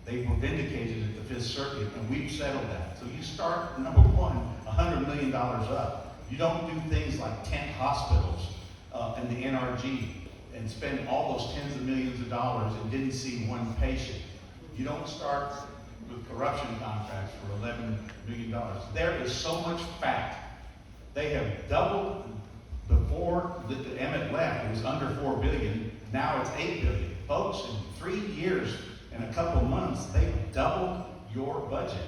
They were vindicated at the Fifth Circuit, and we've settled that. So you start, number one, $100 million up. You don't do things like tent hospitals and the NRG and spend all those tens of millions of dollars and didn't see one patient. You don't start with corruption contracts for $11 million. There is so much fat. They have doubled before Emmett left. It was under $4 billion. Now it's $8 billion. Folks, in 3 years and a couple months, they've doubled your budget.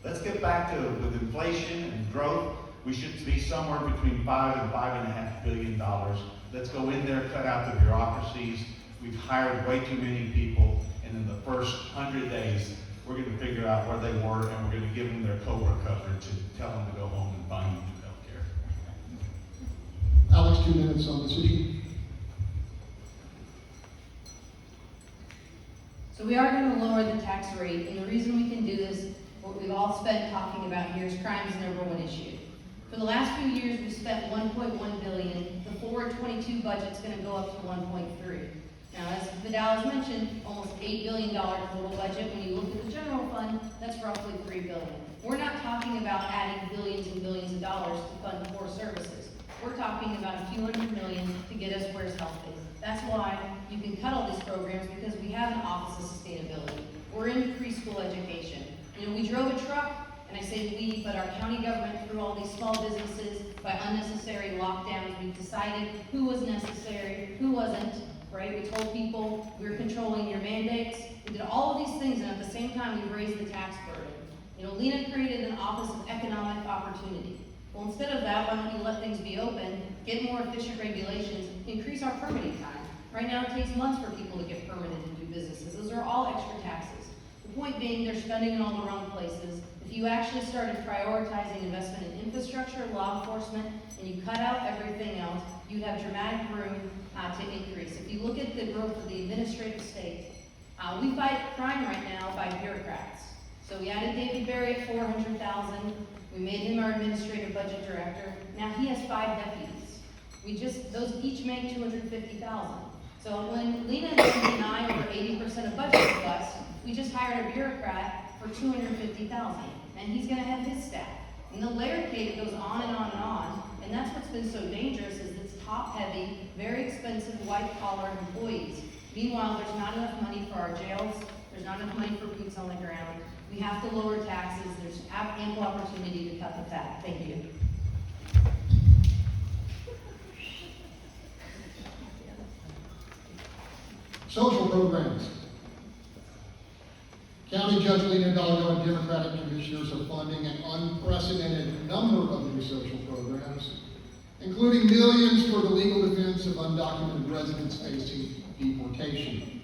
Let's get back to, with inflation and growth, we should be somewhere between $5 and $5.5 billion. Let's go in there, cut out the bureaucracies. We've hired way too many people, and in the first 100 days, we're going to figure out where they were, and we're going to give them their COBRA coverage and tell them to go home and find new health care. Alex, 2 minutes on this issue. So we are going to lower the tax rate, and the reason we can do this, what we've all spent talking about here, is crime is the #1 issue. For the last few years, we've spent $1.1 billion. The forward 22 budget's going to go up to 1.3. Now, as Vidal has mentioned, almost $8 billion total budget. When you look at the general fund, that's roughly $3 billion. We're not talking about adding billions and billions of dollars to fund core services. We're talking about a few $100 million to get us where it's healthy. That's why you can cut all these programs, because we have an Office of Sustainability. We're in preschool education. You know, we drove a truck, and I say we, but our county government, through all these small businesses, by unnecessary lockdowns, we decided who was necessary, who wasn't, right? We told people we were controlling your mandates. We did all of these things, and at the same time, we raised the tax burden. You know, Lena created an Office of Economic Opportunity. Well, instead of that, why don't you let things be open, get more efficient regulations, increase our permitting time. Right now, it takes months for people to get permitted and do businesses. Those are all extra taxes. The point being, they're spending in all the wrong places. If you actually started prioritizing investment in infrastructure, law enforcement, and you cut out everything else, you'd have dramatic room to increase. If you look at the growth of the administrative state, we fight crime right now by bureaucrats. So we added David Berry at $400,000. We made him our administrative budget director. Now he has 5 deputies. Those each make 250,000. So when Lena and I deny over 80% of budget requests, we just hired a bureaucrat for 250,000, and he's gonna have his staff. And the layer cake goes on and on and on, and that's what's been so dangerous is it's top-heavy, very expensive white-collar employees. Meanwhile, there's not enough money for our jails, there's not enough money for boots on the ground. We have to lower taxes, there's ample opportunity to cut the fat. Thank you. Social programs. County Judge Lena Hidalgo and Democratic commissioners are funding an unprecedented number of new social programs, including millions for the legal defense of undocumented residents facing deportation.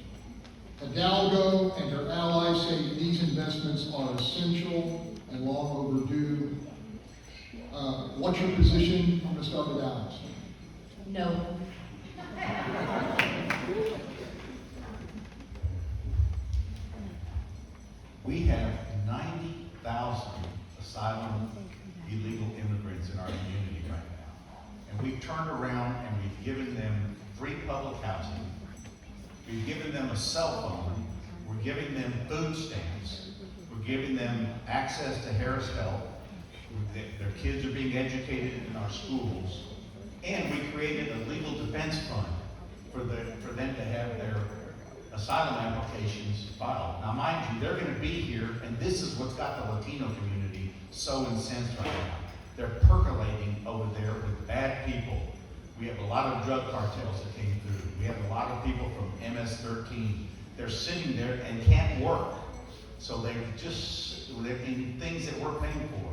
Hidalgo and her allies say these investments are essential and long overdue. What's your position? I'm going to start with Alex. No. We have 90,000 asylum illegal immigrants in our community right now. And we've turned around and we've given them free public housing. We've given them a cell phone. We're giving them food stamps. We're giving them access to Harris Health. Their kids are being educated in our schools. And we created a legal defense fund for them to have their asylum applications filed. Now mind you, they're going to be here, and this is what's got the Latino community so incensed right now. They're percolating over there with bad people. We have a lot of drug cartels that came through. We have a lot of people from MS-13. They're sitting there and can't work. So they're in things that we're paying for,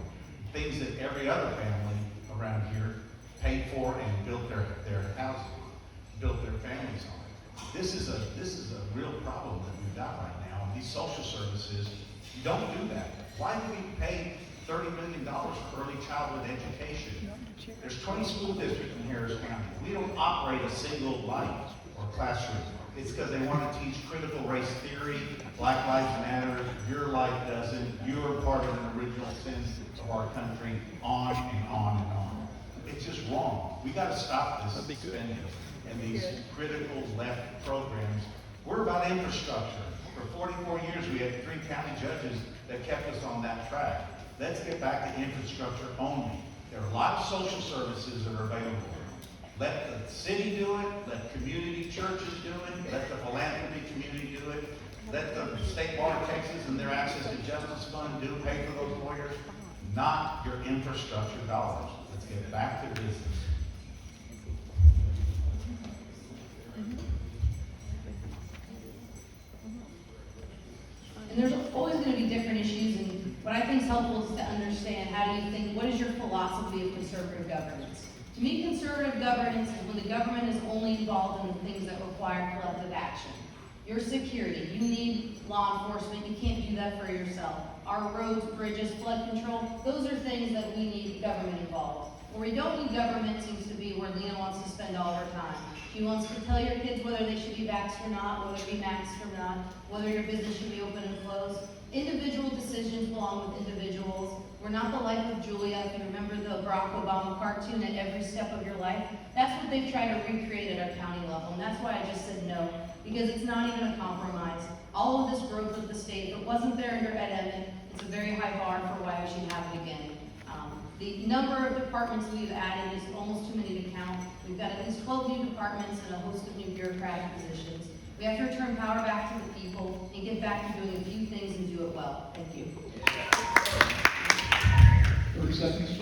things that every other family around here paid for and built their houses, built their families on. This is a real problem that we've got right now. And these social services don't do that. Why do we pay $30 million for early childhood education? There's 20 school districts in Harris County. We don't operate a single light or classroom. It's because they want to teach critical race theory, Black Lives Matter, your life doesn't, you're part of an original sin of our country, on and on and on. It's just wrong. We got to stop this spending and these critical left programs. We're about infrastructure. For 44 years, we had 3 county judges that kept us on that track. Let's get back to infrastructure only. There are a lot of social services that are available. Let the city do it, let community churches do it, let the philanthropy community do it, let the State Bar of Texas and their Access to Justice Fund pay for those lawyers, not your infrastructure dollars. Let's get back to business. And there's always going to be different issues, and what I think is helpful is to understand how do you think, what is your philosophy of conservative governance? To me, conservative governance is when the government is only involved in the things that require collective action. Your security, you need law enforcement, you can't do that for yourself. Our roads, bridges, flood control, those are things that we need government involved. Where we don't need government seems to be where Lena wants to spend all her time. She wants to tell your kids whether they should be vaxxed or not, whether to be maxed or not, whether your business should be open and closed. Individual decisions belong with individuals. We're not the life of Julia. If you remember the Barack Obama cartoon, at every step of your life, that's what they've tried to recreate at our county level, and that's why I just said no, because it's not even a compromise. All of this growth of the state, if it wasn't there under Ed Emmett, it's a very high bar for why we should have it again. The number of departments we've added is almost too many to count. We've got at least 12 new departments and a host of new bureaucratic positions. We have to return power back to the people and get back to doing a few things and do it well. Thank you. 30 seconds?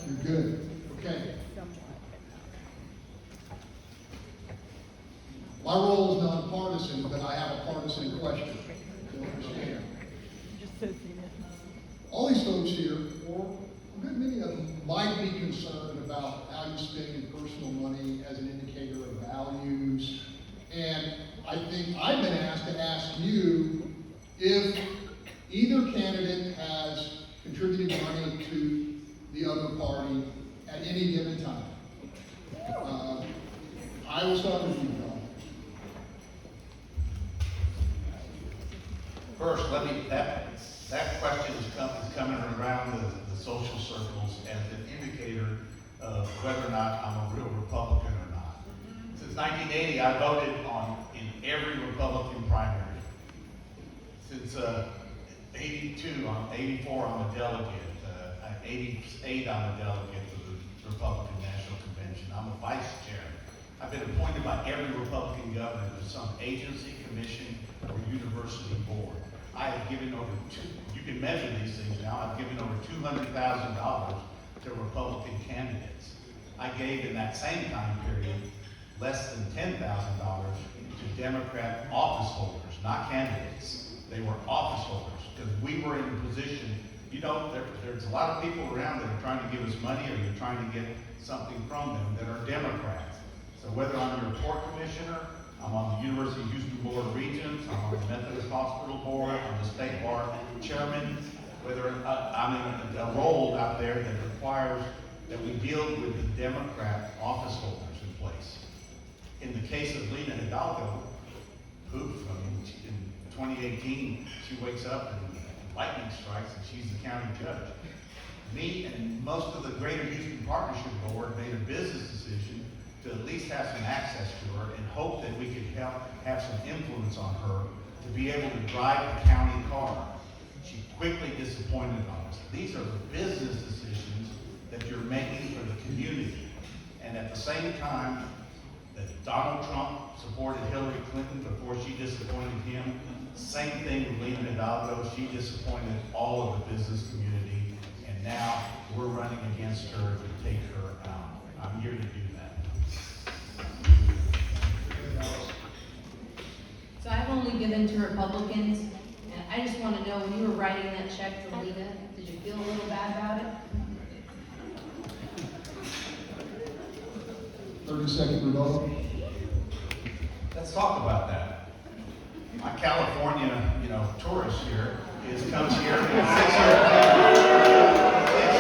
You're good. Okay. My role is nonpartisan, but I have a partisan question. You understand? All these folks here, or a good many of them, might be concerned about how you spend your personal money as an indicator of values. And I think I've been asked to ask you if either candidate has contributed money to the other party at any given time. I will start with you, Don. First, that question is coming around the social circles as an indicator of whether or not I'm a real Republican or not. Since 1980, I voted in every Republican primary. Since 82, 84, I'm a delegate. 88, I'm a delegate to the Republican National Convention. I'm a vice chair. I've been appointed by every Republican governor to some agency, commission, or university board. I have given over you can measure these things now, I've given over $200,000 to Republican candidates. I gave in that same time period less than $10,000 to Democrat office holders, not candidates. They were office holders, because we were in a position, there's a lot of people around that are trying to give us money, or you're trying to get something from them that are Democrats. So whether I'm your port commissioner, I'm on the University of Houston Board of Regents, I'm on the Methodist Hospital Board, I'm the state bar chairman, whether I'm in a role out there that requires that we deal with the Democrat office holders in place. In the case of Lena Hidalgo, poof, in 2018, she wakes up and lightning strikes and she's the county judge. Me and most of the Greater Houston Partnership Board made a business decision to at least have some access to her and hope that we could have some influence on her to be able to drive the county car. She quickly disappointed on us. These are the business decisions that you're making for the community. And at the same time that Donald Trump supported Hillary Clinton before she disappointed him, same thing with Lena Hidalgo. She disappointed all of the business community, and now we're running against her to take her out. I'm here to do that. So I've only given to Republicans, and I just want to know, when you were writing that check to Lena, did you feel a little bad about it? 30-second rebuttal. Let's talk about that. My California, tourist here comes here and 6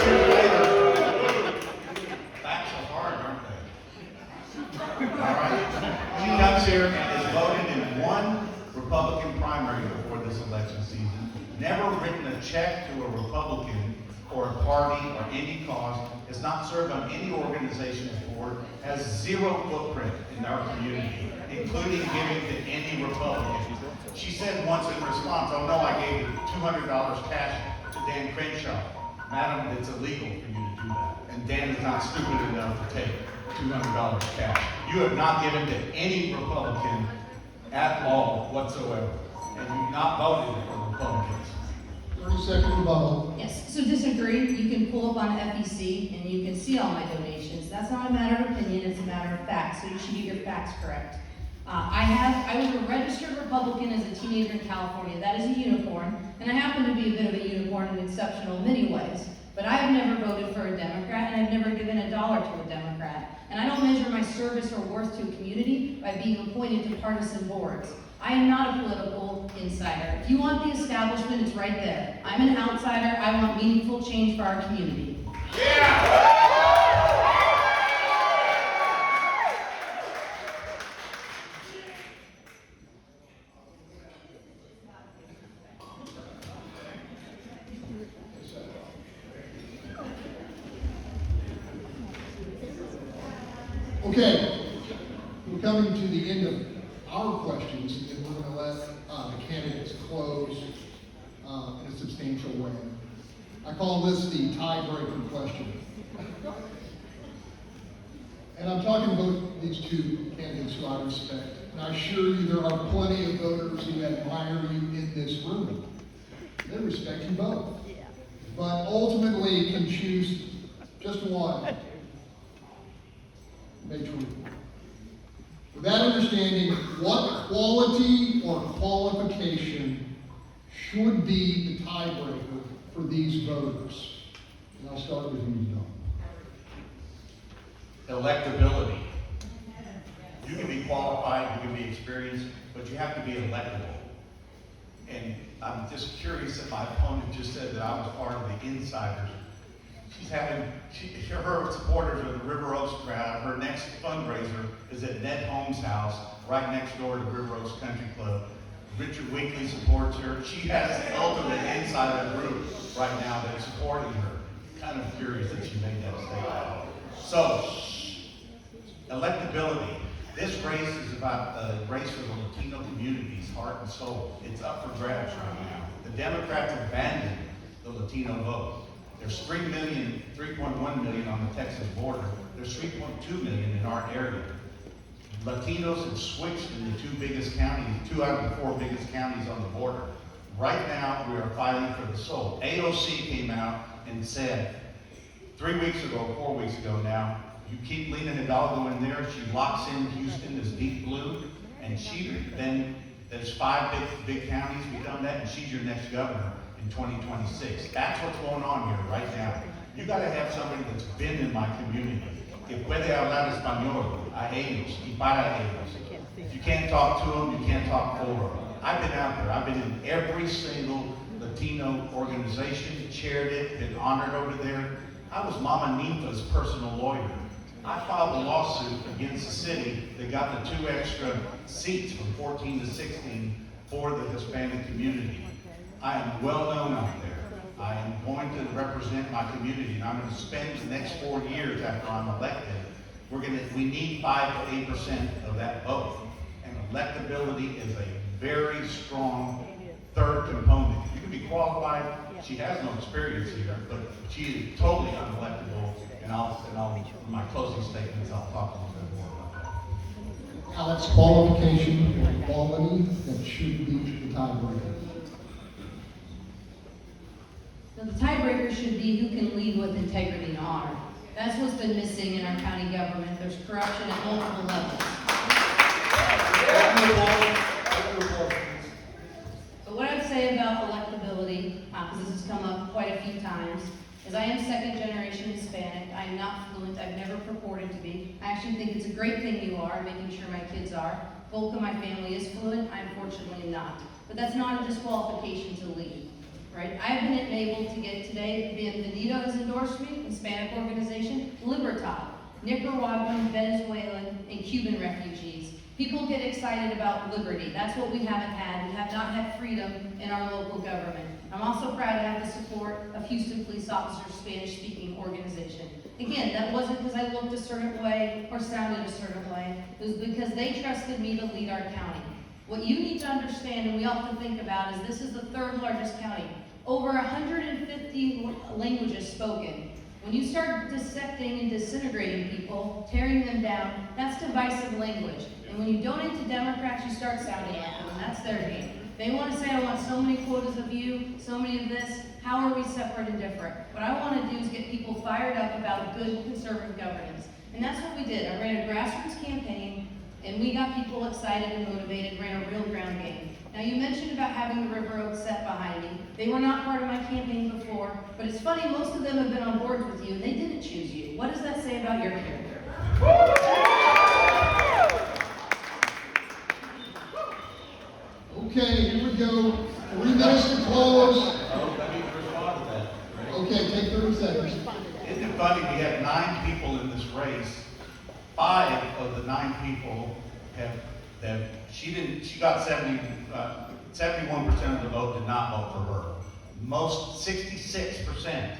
years later, facts are hard, aren't they? All right. She comes here and is voted in one Republican primary before this election season, never written a check to a Republican or a party or any cause, has not served on any organization's board, has zero footprint in our community, including giving to any Republican. She said once in response, oh no, I gave $200 cash to Dan Crenshaw. Madam, it's illegal for you to do that. And Dan is not stupid enough to take $200 cash. You have not given to any Republican at all whatsoever. And you've not voted for Republicans. 30-second rebuttal. Yes, so disagree. You can pull up on FEC and you can see all my donations. That's not a matter of opinion, it's a matter of fact. So you should get your facts correct. I was a registered Republican as a teenager in California. That is a unicorn, and I happen to be a bit of a unicorn in exceptional many ways. But I have never voted for a Democrat, and I've never given $1 to a Democrat. And I don't measure my service or worth to a community by being appointed to partisan boards. I am not a political insider. If you want the establishment, it's right there. I'm an outsider. I want meaningful change for our community. Yeah! Okay, we're coming to the end of our questions, and then we're going to let the candidates close in a substantial way. I call this the tiebreaker question. And I'm talking about these two candidates who I respect. And I assure you there are plenty of voters who admire you in this room. They respect you both. But ultimately can choose just one. With that understanding, what quality or qualification should be the tiebreaker for these voters? And I'll start with you, Don. Electability. You can be qualified, you can be experienced, but you have to be electable. And I'm just curious that my opponent just said that I was part of the insiders. Her supporters are the River Oaks crowd. Her next fundraiser is at Ned Holmes' house, right next door to River Oaks Country Club. Richard Winkley supports her. She has the ultimate insider group right now that's supporting her. Kind of curious that she made that statement. So, electability. This race is about a race for the Latino community's heart and soul. It's up for grabs right now. The Democrats abandoned the Latino vote. There's 3.1 million on the Texas border. There's 3.2 million in our area. Latinos have switched in the two biggest counties, 2 out of the 4 biggest counties on the border. Right now, we are fighting for the soul. AOC came out and said 3 weeks ago, 4 weeks ago now, you keep Lena Hidalgo in there, she locks in Houston as deep blue, and then there's 5 big counties become that, and she's your next governor in 2026. That's what's going on here right now. You gotta have somebody that's been in my community. Que puede hablar español, a ellos, y para ellos. If you can't talk to them, you can't talk for them. I've been out there. I've been in every single Latino organization, chaired it, been honored over there. I was Mama Nifa's personal lawyer. I filed a lawsuit against the city that got the 2 extra seats from 14 to 16 for the Hispanic community. I am well known out there. I am going to represent my community, and I'm going to spend the next 4 years after I'm elected. We need 5 to 8% of that vote. And electability is a very strong third component. You can be qualified. She has no experience here, but she is totally unelectable. And in my closing statements, I'll talk a little bit more about that. Alex, qualification and quality that should be the tiebreaker. So the tiebreaker should be who can lead with integrity and honor. That's what's been missing in our county government. There's corruption at multiple levels. So what I'd say about electability, because this has come up quite a few times, is I am second generation Hispanic. I am not fluent. I've never purported to be. I actually think it's a great thing you are, making sure my kids are. Bulk of my family is fluent. I unfortunately not. But that's not a disqualification to lead. Right? I've been enabled to get today, Bienvenido has endorsed me, Hispanic organization, Libertad, Nicaraguan, Venezuelan, and Cuban refugees. People get excited about liberty. That's what we haven't had. We have not had freedom in our local government. I'm also proud to have the support of Houston Police Officers Spanish-speaking organization. Again, that wasn't because I looked a certain way or sounded a certain way. It was because they trusted me to lead our county. What you need to understand, and we often think about, is this is the 3rd largest county. Over 150 languages spoken. When you start dissecting and disintegrating people, tearing them down, that's divisive language. And when you donate to Democrats, you start sounding like them, and that's their game. They want to say, I want so many quotas of you, so many of this. How are we separate and different? What I want to do is get people fired up about good conservative governance. And that's what we did. I ran a grassroots campaign, and we got people excited and motivated, ran a real ground game. Now, you mentioned about having the River Oaks set behind me. They were not part of my campaign before, but it's funny, most of them have been on board with you, and they didn't choose you. What does that say about your character? Okay, here we go. 3 minutes to close. I need to respond to that. Okay, take 30 seconds. Isn't it funny, we have 9 people in this race. 5 of the 9 people she got 71% of the vote did not vote for her. Most, 66%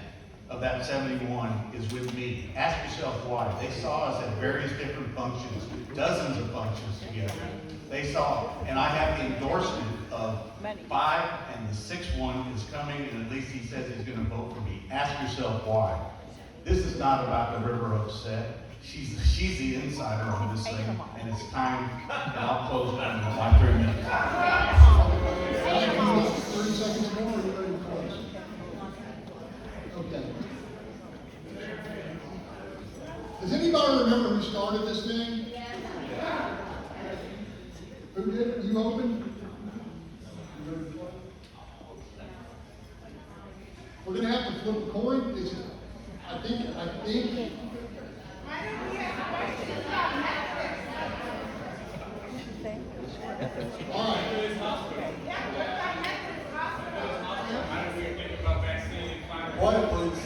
of that 71 is with me. Ask yourself why. They saw us at various different functions, dozens of functions together. They saw, and I have the endorsement of 5, and the 6th one is coming, and at least he says he's gonna vote for me. Ask yourself why. This is not about the River Oaks set. She's the insider on this thing, and it's time, and I'll close it in my 3 minutes. 30 seconds more, are you ready to close? Okay. Does anybody remember who started this thing? Yeah. Who did it? You opened? We're gonna have to flip a coin. I think. All right. Quiet, please.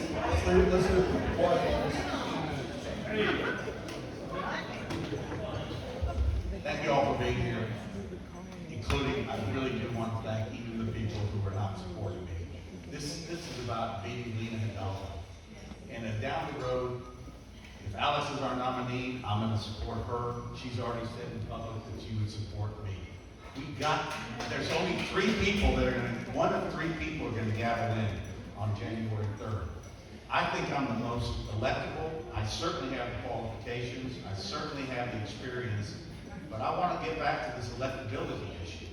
Let's do quiet, please. Thank you all for being here, including, I really do want to thank even the people who are not supporting me. This is about beating Lena Hidalgo. And down the road, if If Alice is our nominee, I'm gonna support her. She's already said in public that she would support me. There's only 3 people that are one of 3 people are gonna gavel in on January 3rd. I think I'm the most electable. I certainly have the qualifications. I certainly have the experience. But I want to get back to this electability issue.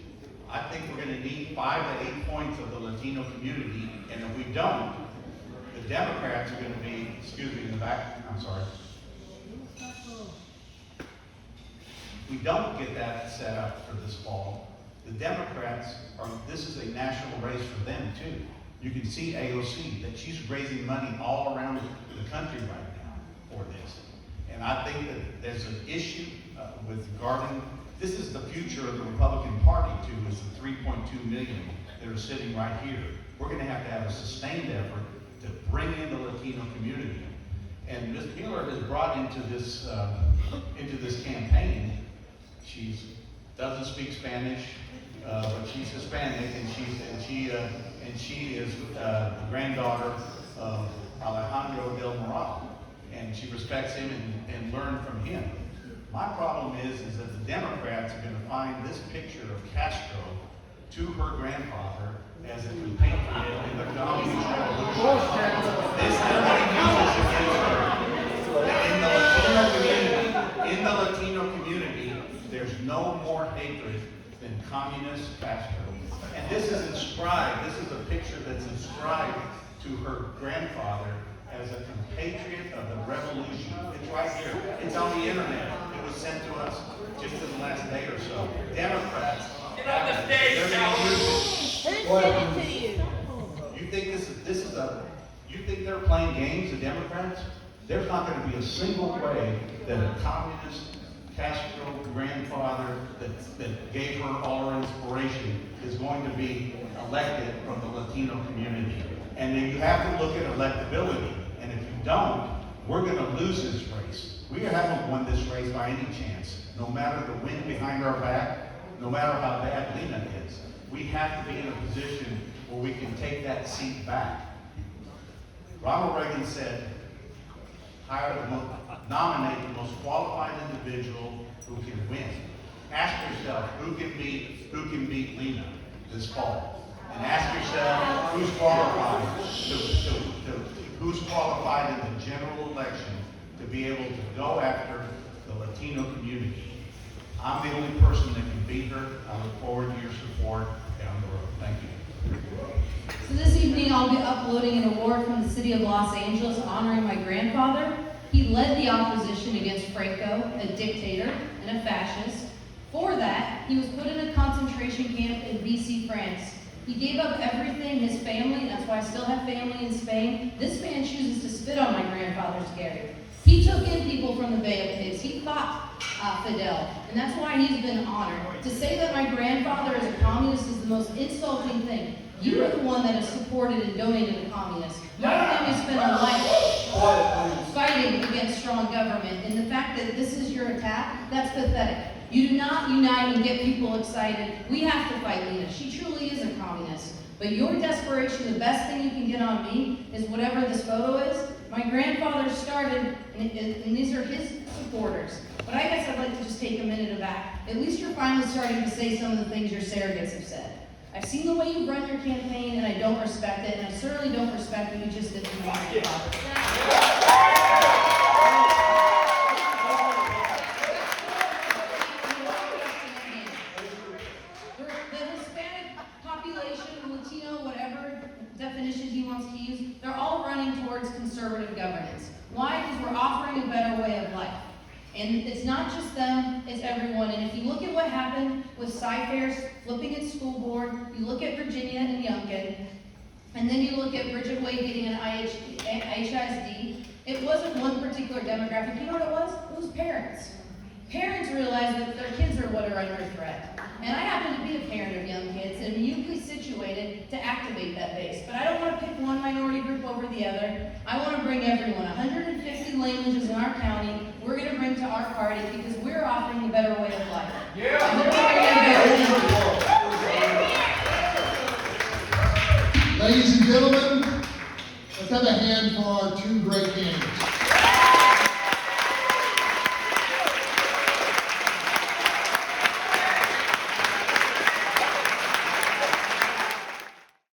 I think we're going to need 5 to 8 points of the Latino community, and if we don't, the Democrats are going to be, excuse me, in the back, I'm sorry. If we don't get that set up for this fall, the Democrats this is a national race for them too. You can see AOC, that she's raising money all around the country right now for this. And I think that there's an issue with regarding, this is the future of the Republican Party too, is the 3.2 million that are sitting right here. We're gonna have a sustained effort to bring in the Latino community. And Ms. Miller has brought into this campaign, she doesn't speak Spanish, but she's Hispanic, and she is the granddaughter of Alejandro del Moral, and she respects him and learned from him. My problem is that the Democrats are going to find this picture of Castro to her grandfather as a compatriot in the communist revolution. This is what he uses against her. In the Latino community, there's no more hatred than communist Castro. And this is inscribed, this is a picture that's inscribed to her grandfather as a compatriot of the revolution. It's right here. It's on the internet. It was sent to us just in the last day or so. Democrats, get on the stage, they're going to use it. Who sent it to you? You think you think they're playing games, the Democrats? There's not going to be a single way that a communist Castro grandfather that gave her all her inspiration is going to be elected from the Latino community. And then you have to look at electability. And if you don't, we're going to lose this race. We haven't won this race by any chance. No matter the wind behind our back, no matter how bad Lena is, we have to be in a position where we can take that seat back. Ronald Reagan said, nominate the most qualified individual who can win. Ask yourself, who can beat Lena this fall? And ask yourself, who's qualified in the general election to be able to go after the Latino community. I'm the only person that can beat her. I look forward to your support down the road. Thank you. So this evening I'll be uploading an award from the city of Los Angeles honoring my grandfather. He led the opposition against Franco, a dictator and a fascist. For that, he was put in a concentration camp in BC, France. He gave up everything, his family, that's why I still have family in Spain. This man chooses to spit on my grandfather's grave. He took in people from the Bay of Pigs. He fought Fidel, and that's why he's been honored. To say that my grandfather is a communist is the most insulting thing. You are the one that has supported and donated to communists. My family spent our life fighting against strong government, and the fact that this is your attack, that's pathetic. You do not unite and get people excited. We have to fight Lena. She truly is a communist. But your desperation, the best thing you can get on me is whatever this photo is. My grandfather started, and these are his supporters. But I guess I'd like to just take a minute back. At least you're finally starting to say some of the things your surrogates have said. I've seen the way you run your campaign, and I don't respect it, and I certainly don't respect what you just did to my grandfather. The Hispanic population, Latino, whatever definition he wants to use, they're all running towards conservative governance. Why? Because we're offering a better way of life. And it's not just them, it's everyone. And if you look at what happened with Cy-Fairs flipping its school board, you look at Virginia and Youngkin, and then you look at Bridget Wade getting an HISD, it wasn't one particular demographic. You know what it was? It was parents. Parents realized that their kids are what are under threat. And I happen to be a parent of young kids and uniquely situated to activate that base. But I don't want to pick one minority group over the other. I want to bring everyone. 150 languages in our county we're going to bring to our party because we're offering a better way of life. Ladies and gentlemen, let's have a hand for our 2 great candidates.